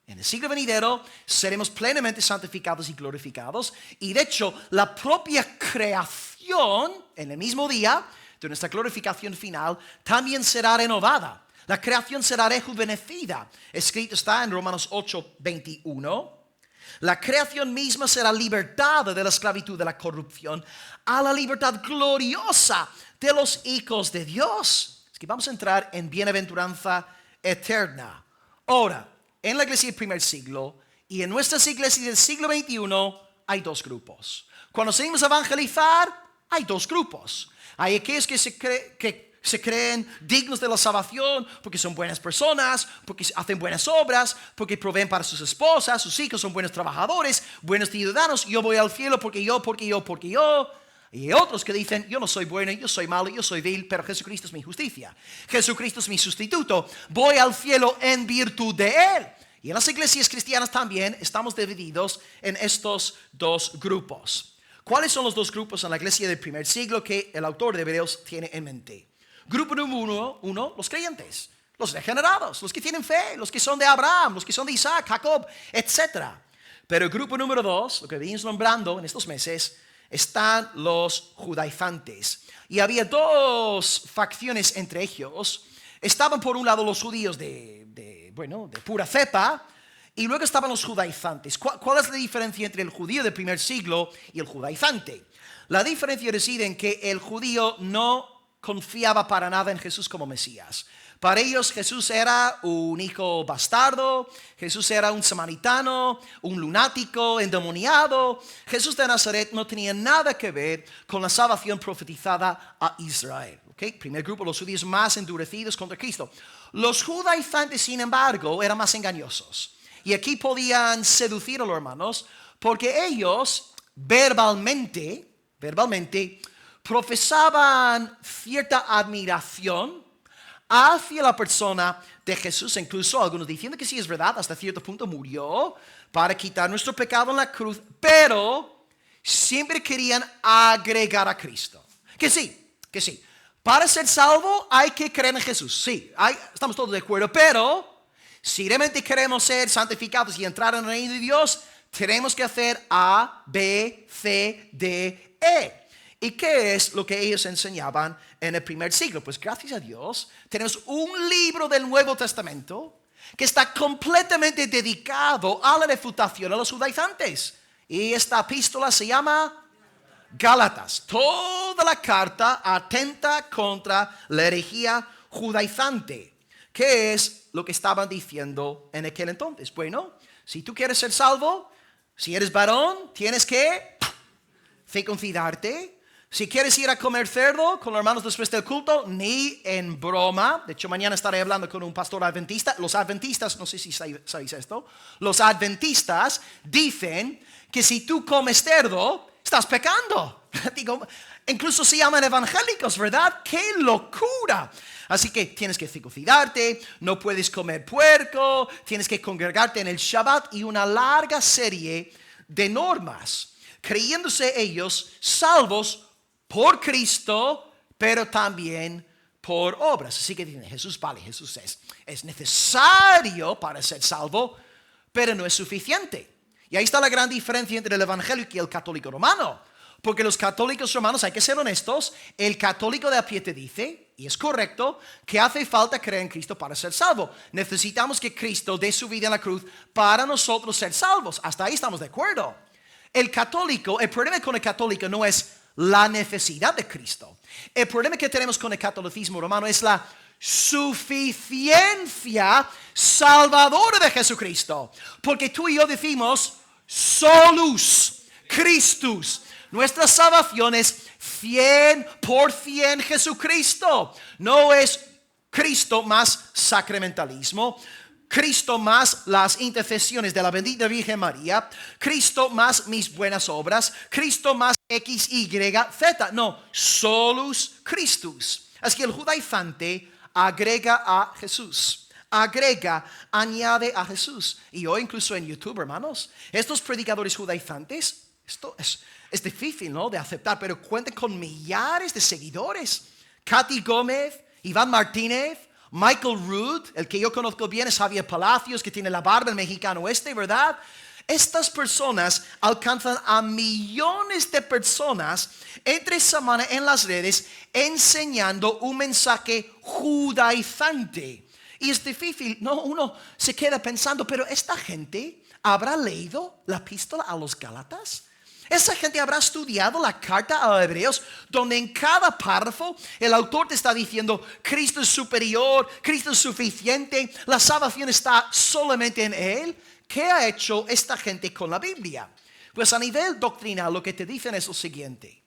en el siglo venidero seremos plenamente santificados y glorificados. Y de hecho, la propia creación, en el mismo día de nuestra glorificación final, también será renovada. La creación será rejuvenecida. Escrito está en Romanos 8:21. La creación misma será libertada de la esclavitud de la corrupción a la libertad gloriosa de los hijos de Dios. Es que vamos a entrar en bienaventuranza eterna. Ahora, en la iglesia del primer siglo y en nuestras iglesias del siglo XXI hay dos grupos. Cuando salimos a evangelizar, hay dos grupos. Hay aquellos que se creen dignos de la salvación porque son buenas personas, porque hacen buenas obras, porque proveen para sus esposas, sus hijos son buenos trabajadores, buenos ciudadanos. Yo voy al cielo porque yo. Y hay otros que dicen, yo no soy bueno, yo soy malo, yo soy vil, pero Jesucristo es mi justicia. Jesucristo es mi sustituto. Voy al cielo en virtud de Él. Y en las iglesias cristianas también estamos divididos en estos dos grupos. ¿Cuáles son los dos grupos en la iglesia del primer siglo que el autor de Hebreos tiene en mente? Grupo número uno, los creyentes, los regenerados, los que tienen fe, los que son de Abraham, los que son de Isaac, Jacob, etc. Pero el grupo número dos, lo que venimos nombrando en estos meses, están los judaizantes. Y había dos facciones entre ellos. Estaban por un lado los judíos de pura cepa, y luego estaban los judaizantes. ¿Cuál es la diferencia entre el judío del primer siglo y el judaizante? La diferencia reside en que el judío no confiaba para nada en Jesús como Mesías. Para ellos Jesús era un hijo bastardo, Jesús era un samaritano, un lunático, endemoniado. Jesús de Nazaret no tenía nada que ver con la salvación profetizada a Israel. ¿Okay? Primer grupo, los judíos más endurecidos contra Cristo. Los judaizantes, sin embargo, eran más engañosos. Y aquí podían seducir a los hermanos porque ellos verbalmente profesaban cierta admiración hacia la persona de Jesús. Incluso algunos diciendo que sí es verdad, hasta cierto punto murió para quitar nuestro pecado en la cruz, pero siempre querían agregar a Cristo. Que sí. Para ser salvo hay que creer en Jesús. Sí, estamos todos de acuerdo, pero si realmente queremos ser santificados y entrar en el reino de Dios, tenemos que hacer A, B, C, D, E. ¿Y qué es lo que ellos enseñaban en el primer siglo? Pues gracias a Dios tenemos un libro del Nuevo Testamento que está completamente dedicado a la refutación a los judaizantes. Y esta epístola se llama Gálatas. Toda la carta atenta contra la herejía judaizante. ¿Qué es lo que estaban diciendo en aquel entonces? Bueno, si tú quieres ser salvo, si eres varón, tienes que circuncidarte. Si quieres ir a comer cerdo con los hermanos después del culto, ni en broma. De hecho, mañana estaré hablando con un pastor adventista. Los adventistas, no sé si sabéis esto, los adventistas dicen que si tú comes cerdo, estás pecando. Digo, incluso se llaman evangélicos, ¿verdad? ¡Qué locura! Así que tienes que circuncidarte, no puedes comer puerco, tienes que congregarte en el Shabbat y una larga serie de normas, creyéndose ellos salvos por Cristo, pero también por obras. Así que dicen, Jesús es necesario para ser salvo, pero no es suficiente. Y ahí está la gran diferencia entre el evangelio y el católico romano. Porque los católicos romanos, hay que ser honestos, el católico de a pie te dice, y es correcto, que hace falta creer en Cristo para ser salvo. Necesitamos que Cristo dé su vida en la cruz para nosotros ser salvos. Hasta ahí estamos de acuerdo. El problema con el católico no es la necesidad de Cristo. El problema que tenemos con el catolicismo romano es la suficiencia salvadora de Jesucristo. Porque tú y yo decimos solus Christus. Nuestra salvación es 100% Jesucristo. No es Cristo más sacramentalismo, Cristo más las intercesiones de la bendita Virgen María, Cristo más mis buenas obras, Cristo más X, Y, Z. No, solus Christus. Así que el judaizante agrega a Jesús. Añade a Jesús. Y hoy incluso en YouTube, hermanos, estos predicadores judaizantes, esto es difícil, ¿no?, de aceptar, pero cuentan con millares de seguidores. Katy Gómez, Iván Martínez, Michael Rood, el que yo conozco bien es Javier Palacios, que tiene la barba, el mexicano ¿verdad? Estas personas alcanzan a millones de personas entre semana en las redes enseñando un mensaje judaizante. Y es difícil, ¿no? Uno se queda pensando, pero esta gente habrá leído la epístola a los Gálatas. Esa gente habrá estudiado la carta a los Hebreos, donde en cada párrafo el autor te está diciendo Cristo es superior, Cristo es suficiente, la salvación está solamente en Él. ¿Qué ha hecho esta gente con la Biblia? Pues a nivel doctrinal lo que te dicen es lo siguiente: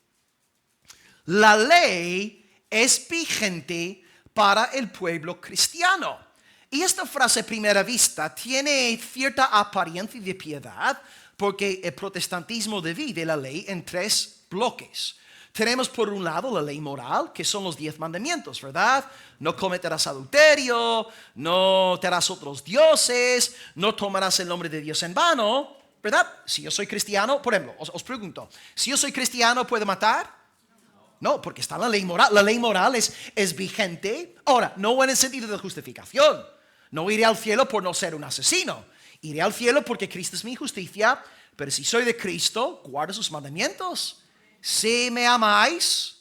la ley es vigente para el pueblo cristiano. Y esta frase a primera vista tiene cierta apariencia de piedad, porque el protestantismo divide la ley en 3 bloques. Tenemos por un lado la ley moral, que son los 10 mandamientos, ¿verdad? No cometerás adulterio, no te harás otros dioses, no tomarás el nombre de Dios en vano, ¿verdad? Si yo soy cristiano, por ejemplo, os pregunto, si yo soy cristiano, ¿puedo matar? No, porque está la ley moral. La ley moral es vigente. Ahora, no en el sentido de justificación. No iré al cielo por no ser un asesino. Iré al cielo porque Cristo es mi justicia, pero si soy de Cristo, guarda sus mandamientos. Si me amáis,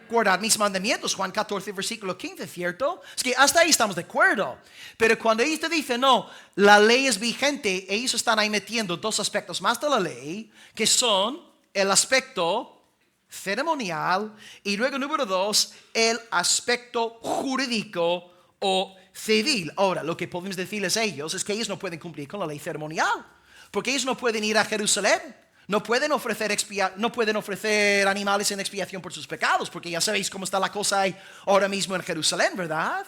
guardad mis mandamientos. Juan 14, versículo 15, ¿cierto? Es que hasta ahí estamos de acuerdo. Pero cuando ellos te dicen, no, la ley es vigente, ellos están ahí metiendo 2 aspectos más de la ley, que son el aspecto ceremonial y luego número 2, el aspecto jurídico o civil. Ahora, lo que podemos decirles a ellos es que ellos no pueden cumplir con la ley ceremonial, porque ellos no pueden ir a Jerusalén. No pueden ofrecer animales en expiación por sus pecados, porque ya sabéis cómo está la cosa ahora mismo en Jerusalén, ¿verdad?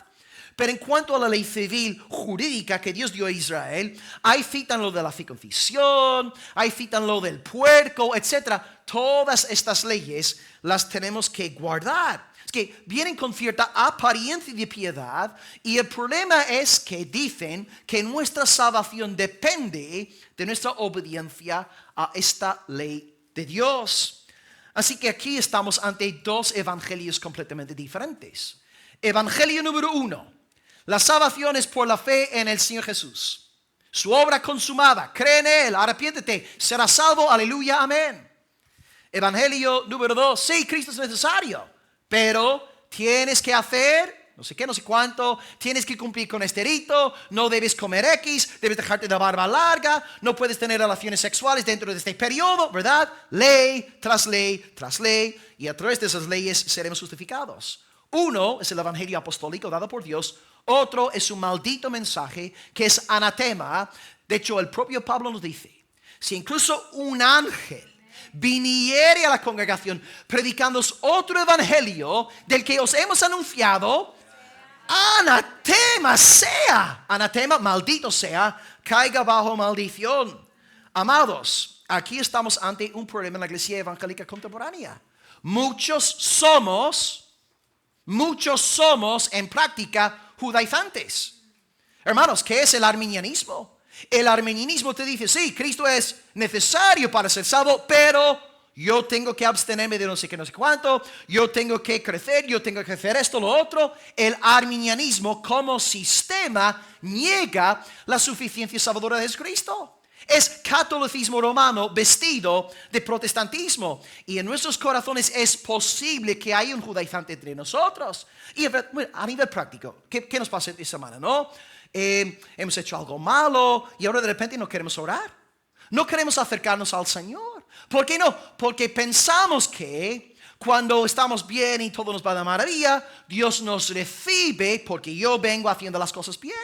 Pero en cuanto a la ley civil jurídica que Dios dio a Israel, ahí citan lo de la circuncisión, ahí citan lo del puerco, etc. Todas estas leyes las tenemos que guardar. Es que vienen con cierta apariencia de piedad, y el problema es que dicen que nuestra salvación depende de nuestra obediencia a esta ley de Dios. Así que aquí estamos ante dos evangelios completamente diferentes. Evangelio número 1. La salvación es por la fe en el Señor Jesús. Su obra consumada. Cree en Él, arrepiéntete, serás salvo, aleluya, amén. Evangelio número 2. Sí, Cristo es necesario, pero tienes que hacer no sé qué, no sé cuánto, tienes que cumplir con este rito, no debes comer X, debes dejarte la barba larga, no puedes tener relaciones sexuales dentro de este periodo, ¿verdad? Ley tras ley tras ley, y a través de esas leyes seremos justificados. Uno es el evangelio apostólico dado por Dios, otro es un maldito mensaje que es anatema. De hecho, el propio Pablo nos dice, si incluso un ángel viniere a la congregación predicándoos otro evangelio del que os hemos anunciado, anatema sea, anatema, maldito sea, caiga bajo maldición. Amados, aquí estamos ante un problema en la iglesia evangélica contemporánea. Muchos somos en práctica judaizantes. Hermanos, ¿qué es el arminianismo? El arminianismo te dice, sí, Cristo es necesario para ser salvo, pero yo tengo que abstenerme de no sé qué, no sé cuánto, yo tengo que crecer, yo tengo que hacer esto, lo otro. El arminianismo como sistema niega la suficiencia salvadora de Jesucristo. Es catolicismo romano vestido de protestantismo. Y en nuestros corazones es posible que haya un judaizante entre nosotros. Y a nivel práctico, ¿qué nos pasa esta semana, no? Hemos hecho algo malo y ahora de repente no queremos orar. No queremos acercarnos al Señor. ¿Por qué no? Porque pensamos que cuando estamos bien y todo nos va de maravilla, Dios nos recibe porque yo vengo haciendo las cosas bien.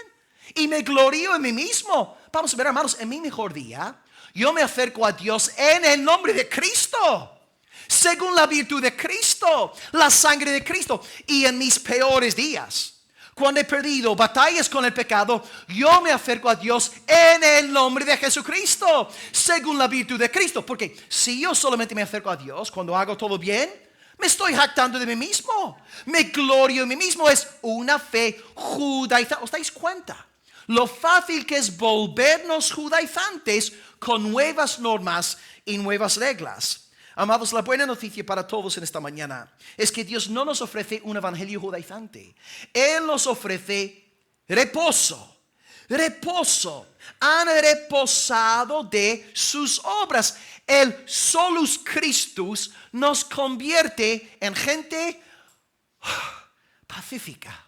Y me glorío en mí mismo. Vamos a ver, hermanos, en mi mejor día, yo me acerco a Dios en el nombre de Cristo, según la virtud de Cristo, la sangre de Cristo. Y en mis peores días, cuando he perdido batallas con el pecado, yo me acerco a Dios en el nombre de Jesucristo, según la virtud de Cristo. Porque si yo solamente me acerco a Dios cuando hago todo bien, me estoy jactando de mí mismo, me glorio en mí mismo. Es una fe judaizante. ¿Os dais cuenta lo fácil que es volvernos judaizantes con nuevas normas y nuevas reglas? Amados, la buena noticia para todos en esta mañana es que Dios no nos ofrece un evangelio judaizante. Él nos ofrece reposo. Reposo. Han reposado de sus obras. El solus Christus nos convierte en gente pacífica.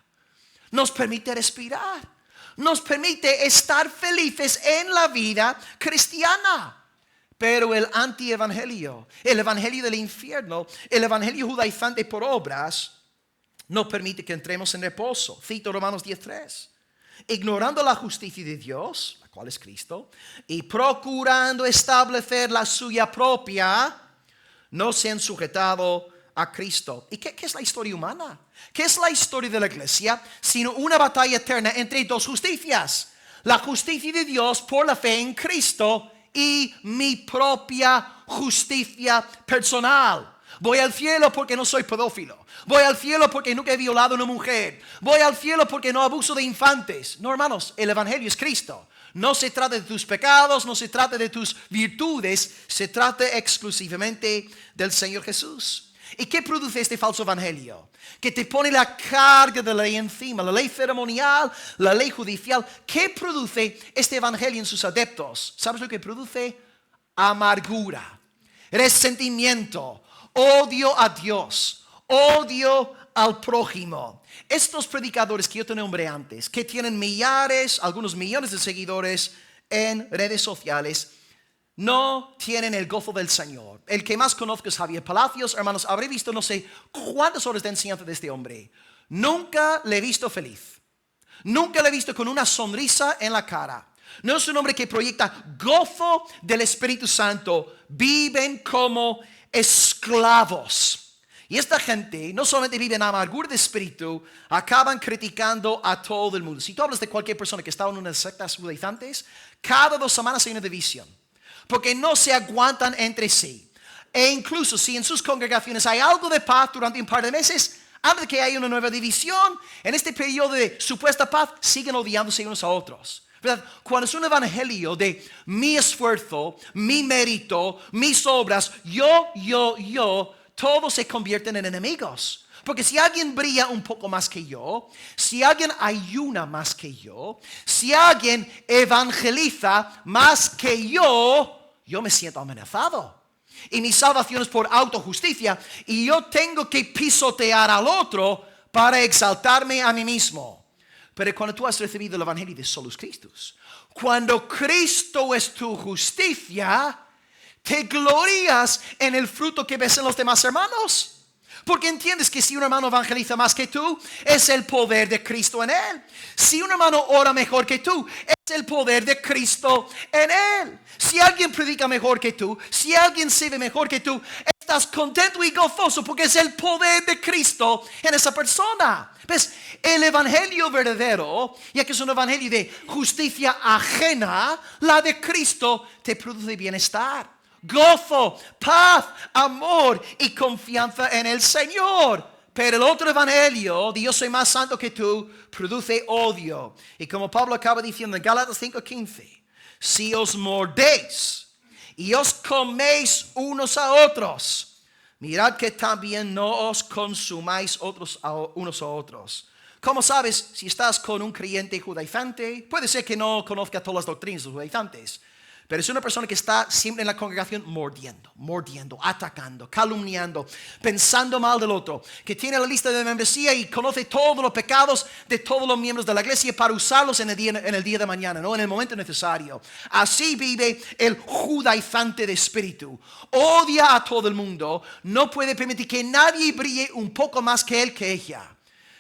Nos permite respirar. Nos permite estar felices en la vida cristiana. Pero el antievangelio, el evangelio del infierno, el evangelio judaizante por obras, no permite que entremos en reposo. Cito Romanos 10:3. Ignorando la justicia de Dios, la cual es Cristo, y procurando establecer la suya propia, no se han sujetado a Cristo. ¿Y qué es la historia humana? ¿Qué es la historia de la iglesia? Sino una batalla eterna entre dos justicias. La justicia de Dios por la fe en Cristo y mi propia justicia personal. Voy al cielo porque no soy pedófilo. Voy al cielo porque nunca he violado a una mujer. Voy al cielo porque no abuso de infantes. No, hermanos, el evangelio es Cristo. No se trata de tus pecados, no se trata de tus virtudes, se trata exclusivamente del Señor Jesús. ¿Y qué produce este falso evangelio? Que te pone la carga de la ley encima, la ley ceremonial, la ley judicial. ¿Qué produce este evangelio en sus adeptos? ¿Sabes lo que produce? Amargura, resentimiento, odio a Dios, odio al prójimo. Estos predicadores que yo te nombré antes, que tienen millares, algunos millones de seguidores en redes sociales, no tienen el gozo del Señor. El que más conozco es Javier Palacios. Hermanos, habré visto no sé cuántas horas de enseñanza de este hombre. Nunca le he visto feliz. Nunca le he visto con una sonrisa en la cara. No es un hombre que proyecta gozo del Espíritu Santo. Viven como esclavos. Y esta gente no solamente vive en amargura de espíritu, acaban criticando a todo el mundo. Si tú hablas de cualquier persona que estaba en una secta judaizantes, cada 2 semanas hay una división. Porque no se aguantan entre sí. E incluso si en sus congregaciones hay algo de paz durante un par de meses, antes de que haya una nueva división, en este periodo de supuesta paz, siguen odiándose unos a otros. ¿Verdad? Cuando es un evangelio de mi esfuerzo, mi mérito, mis obras, yo, todos se convierten en enemigos. Porque si alguien brilla un poco más que yo, si alguien ayuna más que yo, si alguien evangeliza más que yo me siento amenazado. Y mi salvación es por autojusticia y yo tengo que pisotear al otro para exaltarme a mí mismo. Pero cuando tú has recibido el evangelio de Solus Christus, cuando Cristo es tu justicia, te glorías en el fruto que ves en los demás hermanos. Porque entiendes que si un hermano evangeliza más que tú, es el poder de Cristo en él. Si un hermano ora mejor que tú, es el poder de Cristo en él. Si alguien predica mejor que tú, si alguien sirve mejor que tú, estás contento y gozoso porque es el poder de Cristo en esa persona. ¿Ves? El evangelio verdadero, ya que es un evangelio de justicia ajena, la de Cristo te produce bienestar, gozo, paz, amor y confianza en el Señor. Pero el otro evangelio, de yo soy más santo que tú, produce odio. Y como Pablo acaba diciendo en Gálatas 5:15, si os mordéis y os coméis unos a otros, mirad que también no os consumáis unos a otros. ¿Cómo sabes si estás con un creyente judaizante? Puede ser que no conozca todas las doctrinas de los judaizantes, pero es una persona que está siempre en la congregación mordiendo, atacando, calumniando, pensando mal del otro, que tiene la lista de membresía y conoce todos los pecados de todos los miembros de la iglesia para usarlos en el día de mañana, ¿no? En el momento necesario. Así vive el judaizante de espíritu. Odia a todo el mundo, no puede permitir que nadie brille un poco más que él, que ella.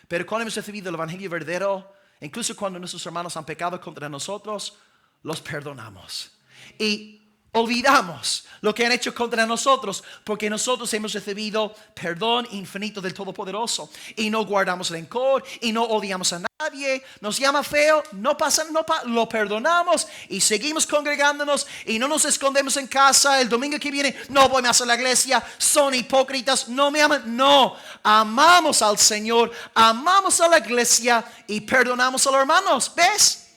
Pero cuando hemos recibido el evangelio verdadero, incluso cuando nuestros hermanos han pecado contra nosotros, los perdonamos. Y olvidamos lo que han hecho contra nosotros, porque nosotros hemos recibido perdón infinito del Todopoderoso y no guardamos rencor y no odiamos a nadie. Nos llama feo, no pasa, lo perdonamos y seguimos congregándonos y no nos escondemos en casa. El domingo que viene no voy más a la iglesia, son hipócritas, no me aman. No, amamos al Señor, amamos a la iglesia y perdonamos a los hermanos. ¿Ves?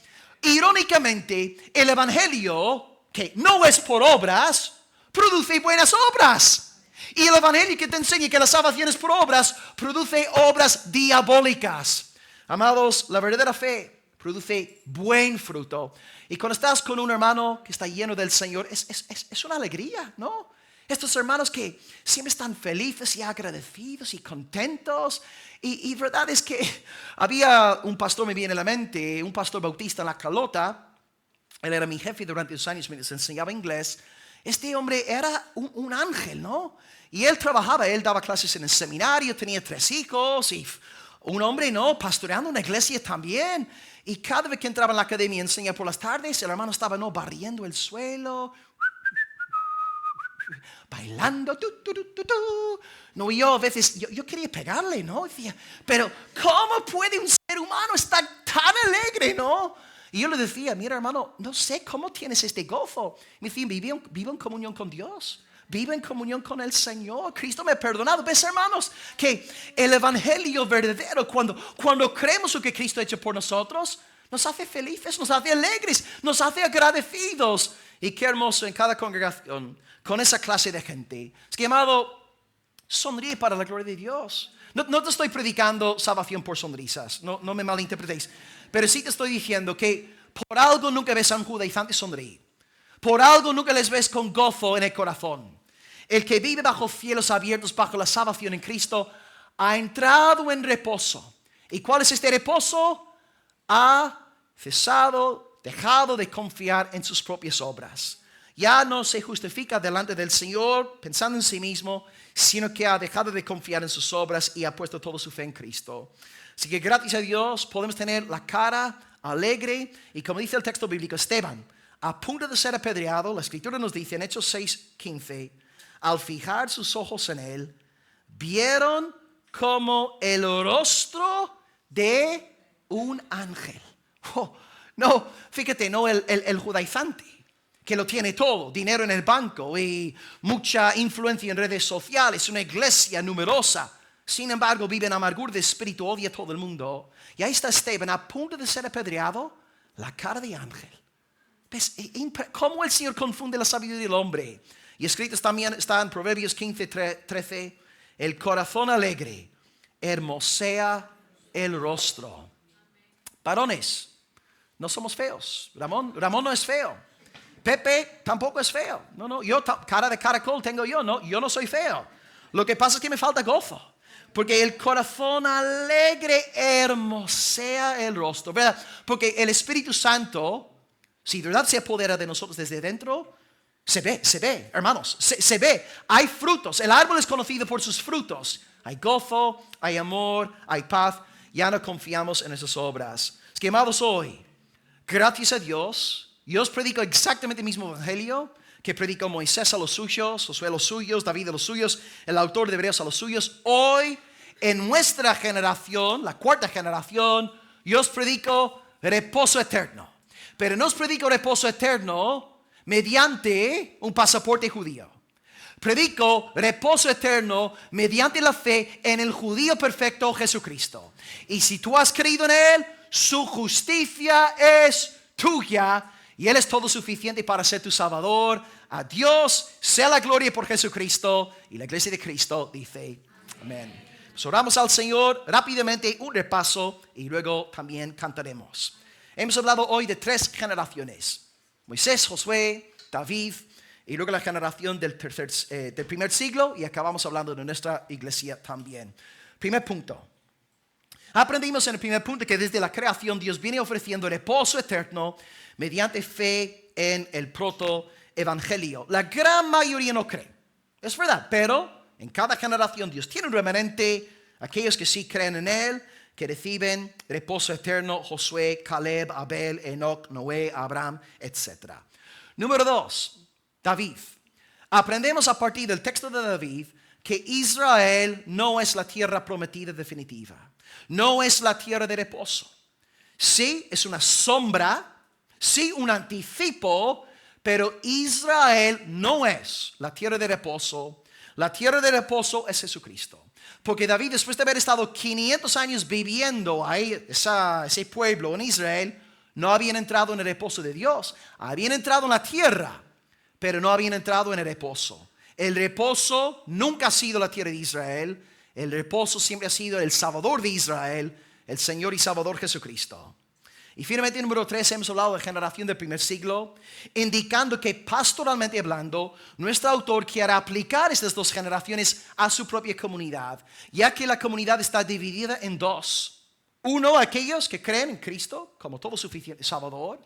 Irónicamente, el evangelio, que no es por obras, produce buenas obras. Y el evangelio que te enseña que la salvación es por obras, produce obras diabólicas. Amados, la verdadera fe produce buen fruto. Y cuando estás con un hermano que está lleno del Señor, es una alegría, ¿no? Estos hermanos que siempre están felices y agradecidos y contentos. Y verdad es que había un pastor, me viene a la mente, un pastor bautista en La Calota. Él era mi jefe durante 2 años, me enseñaba inglés. Este hombre era un ángel, ¿no? Y él trabajaba, él daba clases en el seminario, tenía 3 hijos y un hombre, ¿no? Pastoreando una iglesia también. Y cada vez que entraba en la academia a enseñar por las tardes, el hermano estaba, ¿no? Barriendo el suelo, bailando, No, y yo a veces, yo quería pegarle, ¿no? Decía, pero ¿cómo puede un ser humano estar tan alegre, no? Y yo le decía, mira hermano, no sé cómo tienes este gozo. Me decía, vivo en comunión con Dios. Vivo en comunión con el Señor. Cristo me ha perdonado. ¿Ves, hermanos? Que el evangelio verdadero, cuando creemos lo que Cristo ha hecho por nosotros, nos hace felices, nos hace alegres, nos hace agradecidos. Y qué hermoso en cada congregación, con esa clase de gente. Es que, amado, sonríe para la gloria de Dios. No te estoy predicando salvación por sonrisas, no me malinterpretéis. Pero sí te estoy diciendo que por algo nunca ves a un judaizante sonreír. Por algo nunca les ves con gozo en el corazón. El que vive bajo cielos abiertos, bajo la salvación en Cristo, ha entrado en reposo. ¿Y cuál es este reposo? Ha cesado, dejado de confiar en sus propias obras. Ya no se justifica delante del Señor pensando en sí mismo, sino que ha dejado de confiar en sus obras y ha puesto toda su fe en Cristo. Así que gracias a Dios podemos tener la cara alegre. Y como dice el texto bíblico, Esteban, a punto de ser apedreado, la escritura nos dice en Hechos 6:15, al fijar sus ojos en él, vieron como el rostro de un ángel. Oh, no, fíjate, no el judaizante, que lo tiene todo, dinero en el banco y mucha influencia en redes sociales, una iglesia numerosa. Sin embargo, vive en amargura de espíritu, odia a todo el mundo. Y ahí está Esteban, a punto de ser apedreado, la cara de ángel. ¿Ves cómo el Señor confunde la sabiduría del hombre? Y escrito también está en Proverbios 15:13, el corazón alegre hermosea el rostro. Varones, no somos feos. Ramón no es feo. Pepe tampoco es feo. No, yo cara de caracol tengo yo. No, yo no soy feo. Lo que pasa es que me falta gozo. Porque el corazón alegre hermosea el rostro, ¿verdad? Porque el Espíritu Santo, si de verdad se apodera de nosotros desde dentro, se ve, hermanos, se ve. Hay frutos. El árbol es conocido por sus frutos. Hay gozo, hay amor, hay paz. Ya no confiamos en esas obras. Es que, amados, hoy, gracias a Dios, yo os predico exactamente el mismo evangelio que predicó Moisés a los suyos, Josué a los suyos, David a los suyos, el autor de Hebreos a los suyos. Hoy, en nuestra generación, la cuarta generación, yo os predico reposo eterno. Pero no os predico reposo eterno mediante un pasaporte judío. Predico reposo eterno mediante la fe en el judío perfecto Jesucristo. Y si tú has creído en Él, su justicia es tuya. Y Él es todo suficiente para ser tu Salvador. A Dios sea la gloria por Jesucristo. Y la iglesia de Cristo dice amén. Pues oramos al Señor rápidamente, un repaso y luego también cantaremos. Hemos hablado hoy de 3 generaciones: Moisés, Josué, David y luego la generación del primer siglo, y acabamos hablando de nuestra iglesia también. Primer punto. Aprendimos en el primer punto que desde la creación Dios viene ofreciendo reposo eterno mediante fe en el protoevangelio. La gran mayoría no cree. Es verdad, pero en cada generación Dios tiene un remanente, aquellos que sí creen en Él, que reciben reposo eterno: Josué, Caleb, Abel, Enoc, Noé, Abraham, etc. Número 2, David. Aprendemos a partir del texto de David que Israel no es la tierra prometida definitiva. No es la tierra de reposo. Sí, es una sombra, sí, un anticipo, pero Israel no es la tierra de reposo. La tierra de reposo es Jesucristo. Porque David, después de haber estado 500 años viviendo ahí, ese pueblo en Israel, no habían entrado en el reposo de Dios. Habían entrado en la tierra, pero no habían entrado en el reposo. El reposo nunca ha sido la tierra de Israel. El reposo siempre ha sido el Salvador de Israel, el Señor y Salvador Jesucristo. Y finalmente, número 3, hemos hablado de generación del primer siglo, indicando que pastoralmente hablando, nuestro autor quiere aplicar estas 2 generaciones a su propia comunidad, ya que la comunidad está dividida en 2. 1, aquellos que creen en Cristo como todo suficiente Salvador.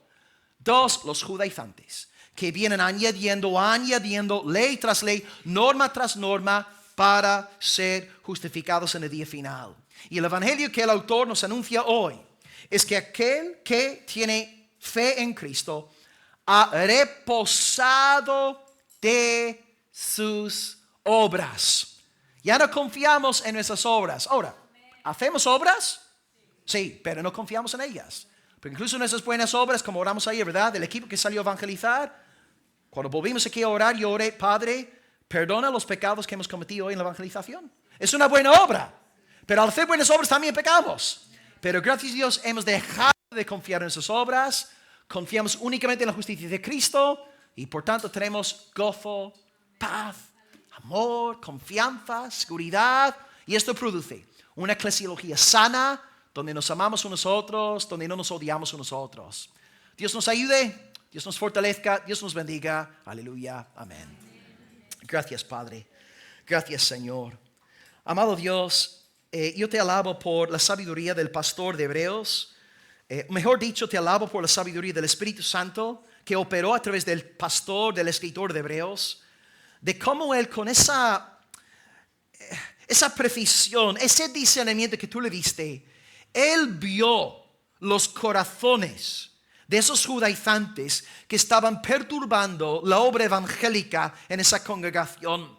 2, los judaizantes, que vienen añadiendo ley tras ley, norma tras norma, para ser justificados en el día final. Y el evangelio que el autor nos anuncia hoy es que aquel que tiene fe en Cristo ha reposado de sus obras. Ya no confiamos en nuestras obras. Ahora, ¿hacemos obras? Sí, pero no confiamos en ellas. Porque incluso nuestras buenas obras, como oramos ayer, ¿verdad? Del equipo que salió a evangelizar, cuando volvimos aquí a orar, yo oré: Padre, perdona los pecados que hemos cometido hoy en la evangelización. Es una buena obra, pero al hacer buenas obras también pecamos. Pero gracias a Dios hemos dejado de confiar en esas obras. Confiamos únicamente en la justicia de Cristo y por tanto tenemos gozo, paz, amor, confianza, seguridad. Y esto produce una eclesiología sana, donde nos amamos unos a otros, donde no nos odiamos unos a otros. Dios nos ayude, Dios nos fortalezca, Dios nos bendiga. Aleluya, amén. Gracias, Padre. Gracias, Señor. Amado Dios, yo te alabo por la sabiduría del pastor de Hebreos. Mejor dicho, te alabo por la sabiduría del Espíritu Santo que operó a través del pastor, del escritor de Hebreos, de cómo él con esa precisión, ese discernimiento que tú le diste, Él vio los corazones de esos judaizantes que estaban perturbando la obra evangélica en esa congregación.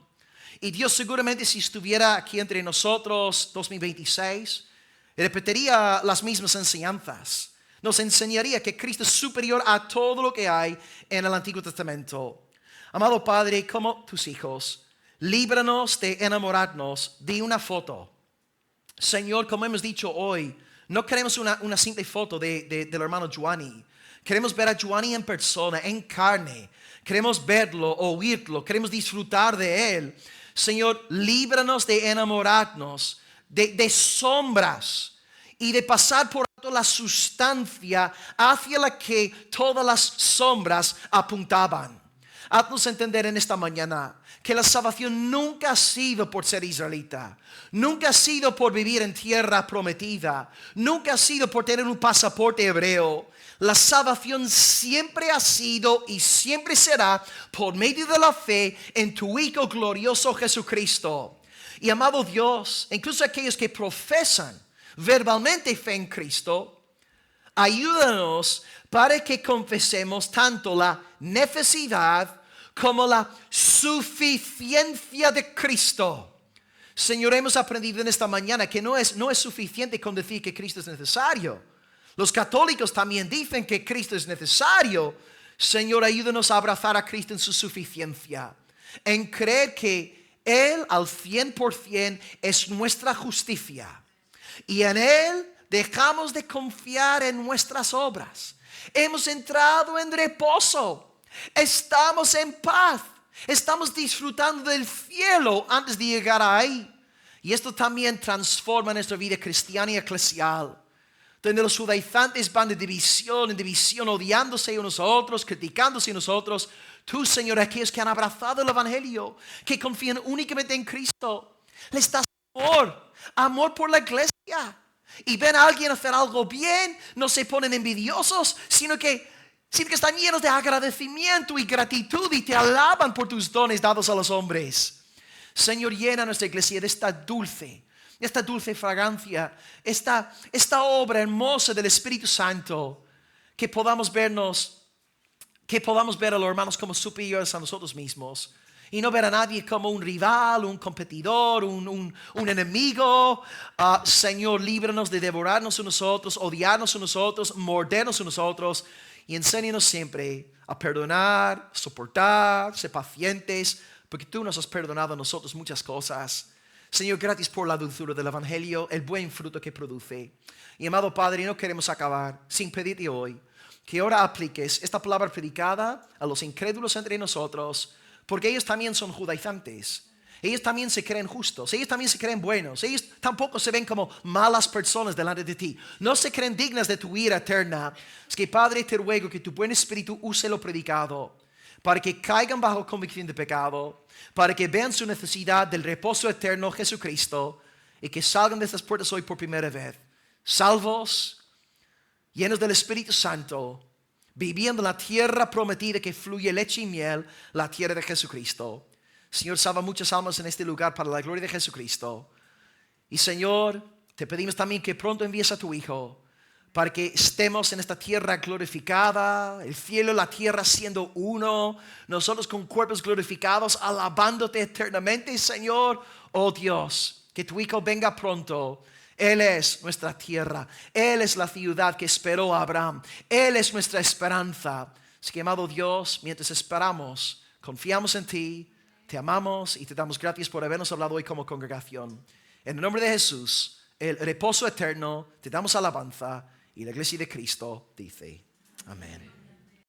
Y Dios seguramente, si estuviera aquí entre nosotros 2026, repetiría las mismas enseñanzas. Nos enseñaría que Cristo es superior a todo lo que hay en el Antiguo Testamento. Amado Padre, como tus hijos, líbranos de enamorarnos de una foto. Señor, como hemos dicho hoy, no queremos una simple foto del hermano Giovanni. Queremos ver a Giovanni en persona, en carne. Queremos verlo, oírlo, queremos disfrutar de él. Señor, líbranos de enamorarnos de sombras y de pasar por alto la sustancia hacia la que todas las sombras apuntaban. Haznos entender en esta mañana que la salvación nunca ha sido por ser israelita, nunca ha sido por vivir en tierra prometida, nunca ha sido por tener un pasaporte hebreo. La salvación siempre ha sido y siempre será por medio de la fe en tu Hijo glorioso Jesucristo. Y amado Dios, incluso aquellos que profesan verbalmente fe en Cristo, ayúdanos para que confesemos tanto la necesidad como la suficiencia de Cristo. Señor, hemos aprendido en esta mañana que no es suficiente con decir que Cristo es necesario. Los católicos también dicen que Cristo es necesario. Señor, ayúdanos a abrazar a Cristo en su suficiencia, en creer que Él al 100% es nuestra justicia. Y en Él dejamos de confiar en nuestras obras. Hemos entrado en reposo. Estamos en paz. Estamos disfrutando del cielo antes de llegar ahí. Y esto también transforma nuestra vida cristiana y eclesial, donde los judaizantes van de división en división, odiándose unos a otros, criticándose unos a otros. Tú, Señor, aquellos que han abrazado el evangelio, que confían únicamente en Cristo, les das amor por la iglesia. Y ven a alguien hacer algo bien, no se ponen envidiosos, sino que están llenos de agradecimiento y gratitud y te alaban por tus dones dados a los hombres. Señor, llena nuestra iglesia de esta dulce fragancia, esta obra hermosa del Espíritu Santo, que podamos ver a los hermanos como superiores a nosotros mismos y no ver a nadie como un rival, un competidor, un enemigo. Señor, líbranos de devorarnos unos a otros, odiarnos unos a otros, mordernos unos a otros, y enséñanos siempre a perdonar, soportar, ser pacientes, porque tú nos has perdonado a nosotros muchas cosas. Señor, gracias por la dulzura del evangelio, el buen fruto que produce. Y amado Padre, no queremos acabar sin pedirte hoy que ahora apliques esta palabra predicada a los incrédulos entre nosotros, porque ellos también son judaizantes. Ellos también se creen justos, ellos también se creen buenos, ellos tampoco se ven como malas personas delante de ti, no se creen dignas de tu ira eterna. Es que, Padre, te ruego que tu buen espíritu use lo predicado para que caigan bajo convicción de pecado, para que vean su necesidad del reposo eterno Jesucristo, y que salgan de estas puertas hoy por primera vez, salvos, llenos del Espíritu Santo, viviendo en la tierra prometida que fluye leche y miel, la tierra de Jesucristo. Señor, salva muchas almas en este lugar para la gloria de Jesucristo. Y Señor, te pedimos también que pronto envíes a tu Hijo para que estemos en esta tierra glorificada, el cielo y la tierra siendo uno, nosotros con cuerpos glorificados, alabándote eternamente, Señor. Oh Dios, que tu Hijo venga pronto. Él es nuestra tierra, Él es la ciudad que esperó a Abraham, Él es nuestra esperanza. Así que, amado Dios, mientras esperamos, confiamos en ti, te amamos y te damos gracias por habernos hablado hoy como congregación. En el nombre de Jesús, el reposo eterno, te damos alabanza, y la iglesia de Cristo dice amén.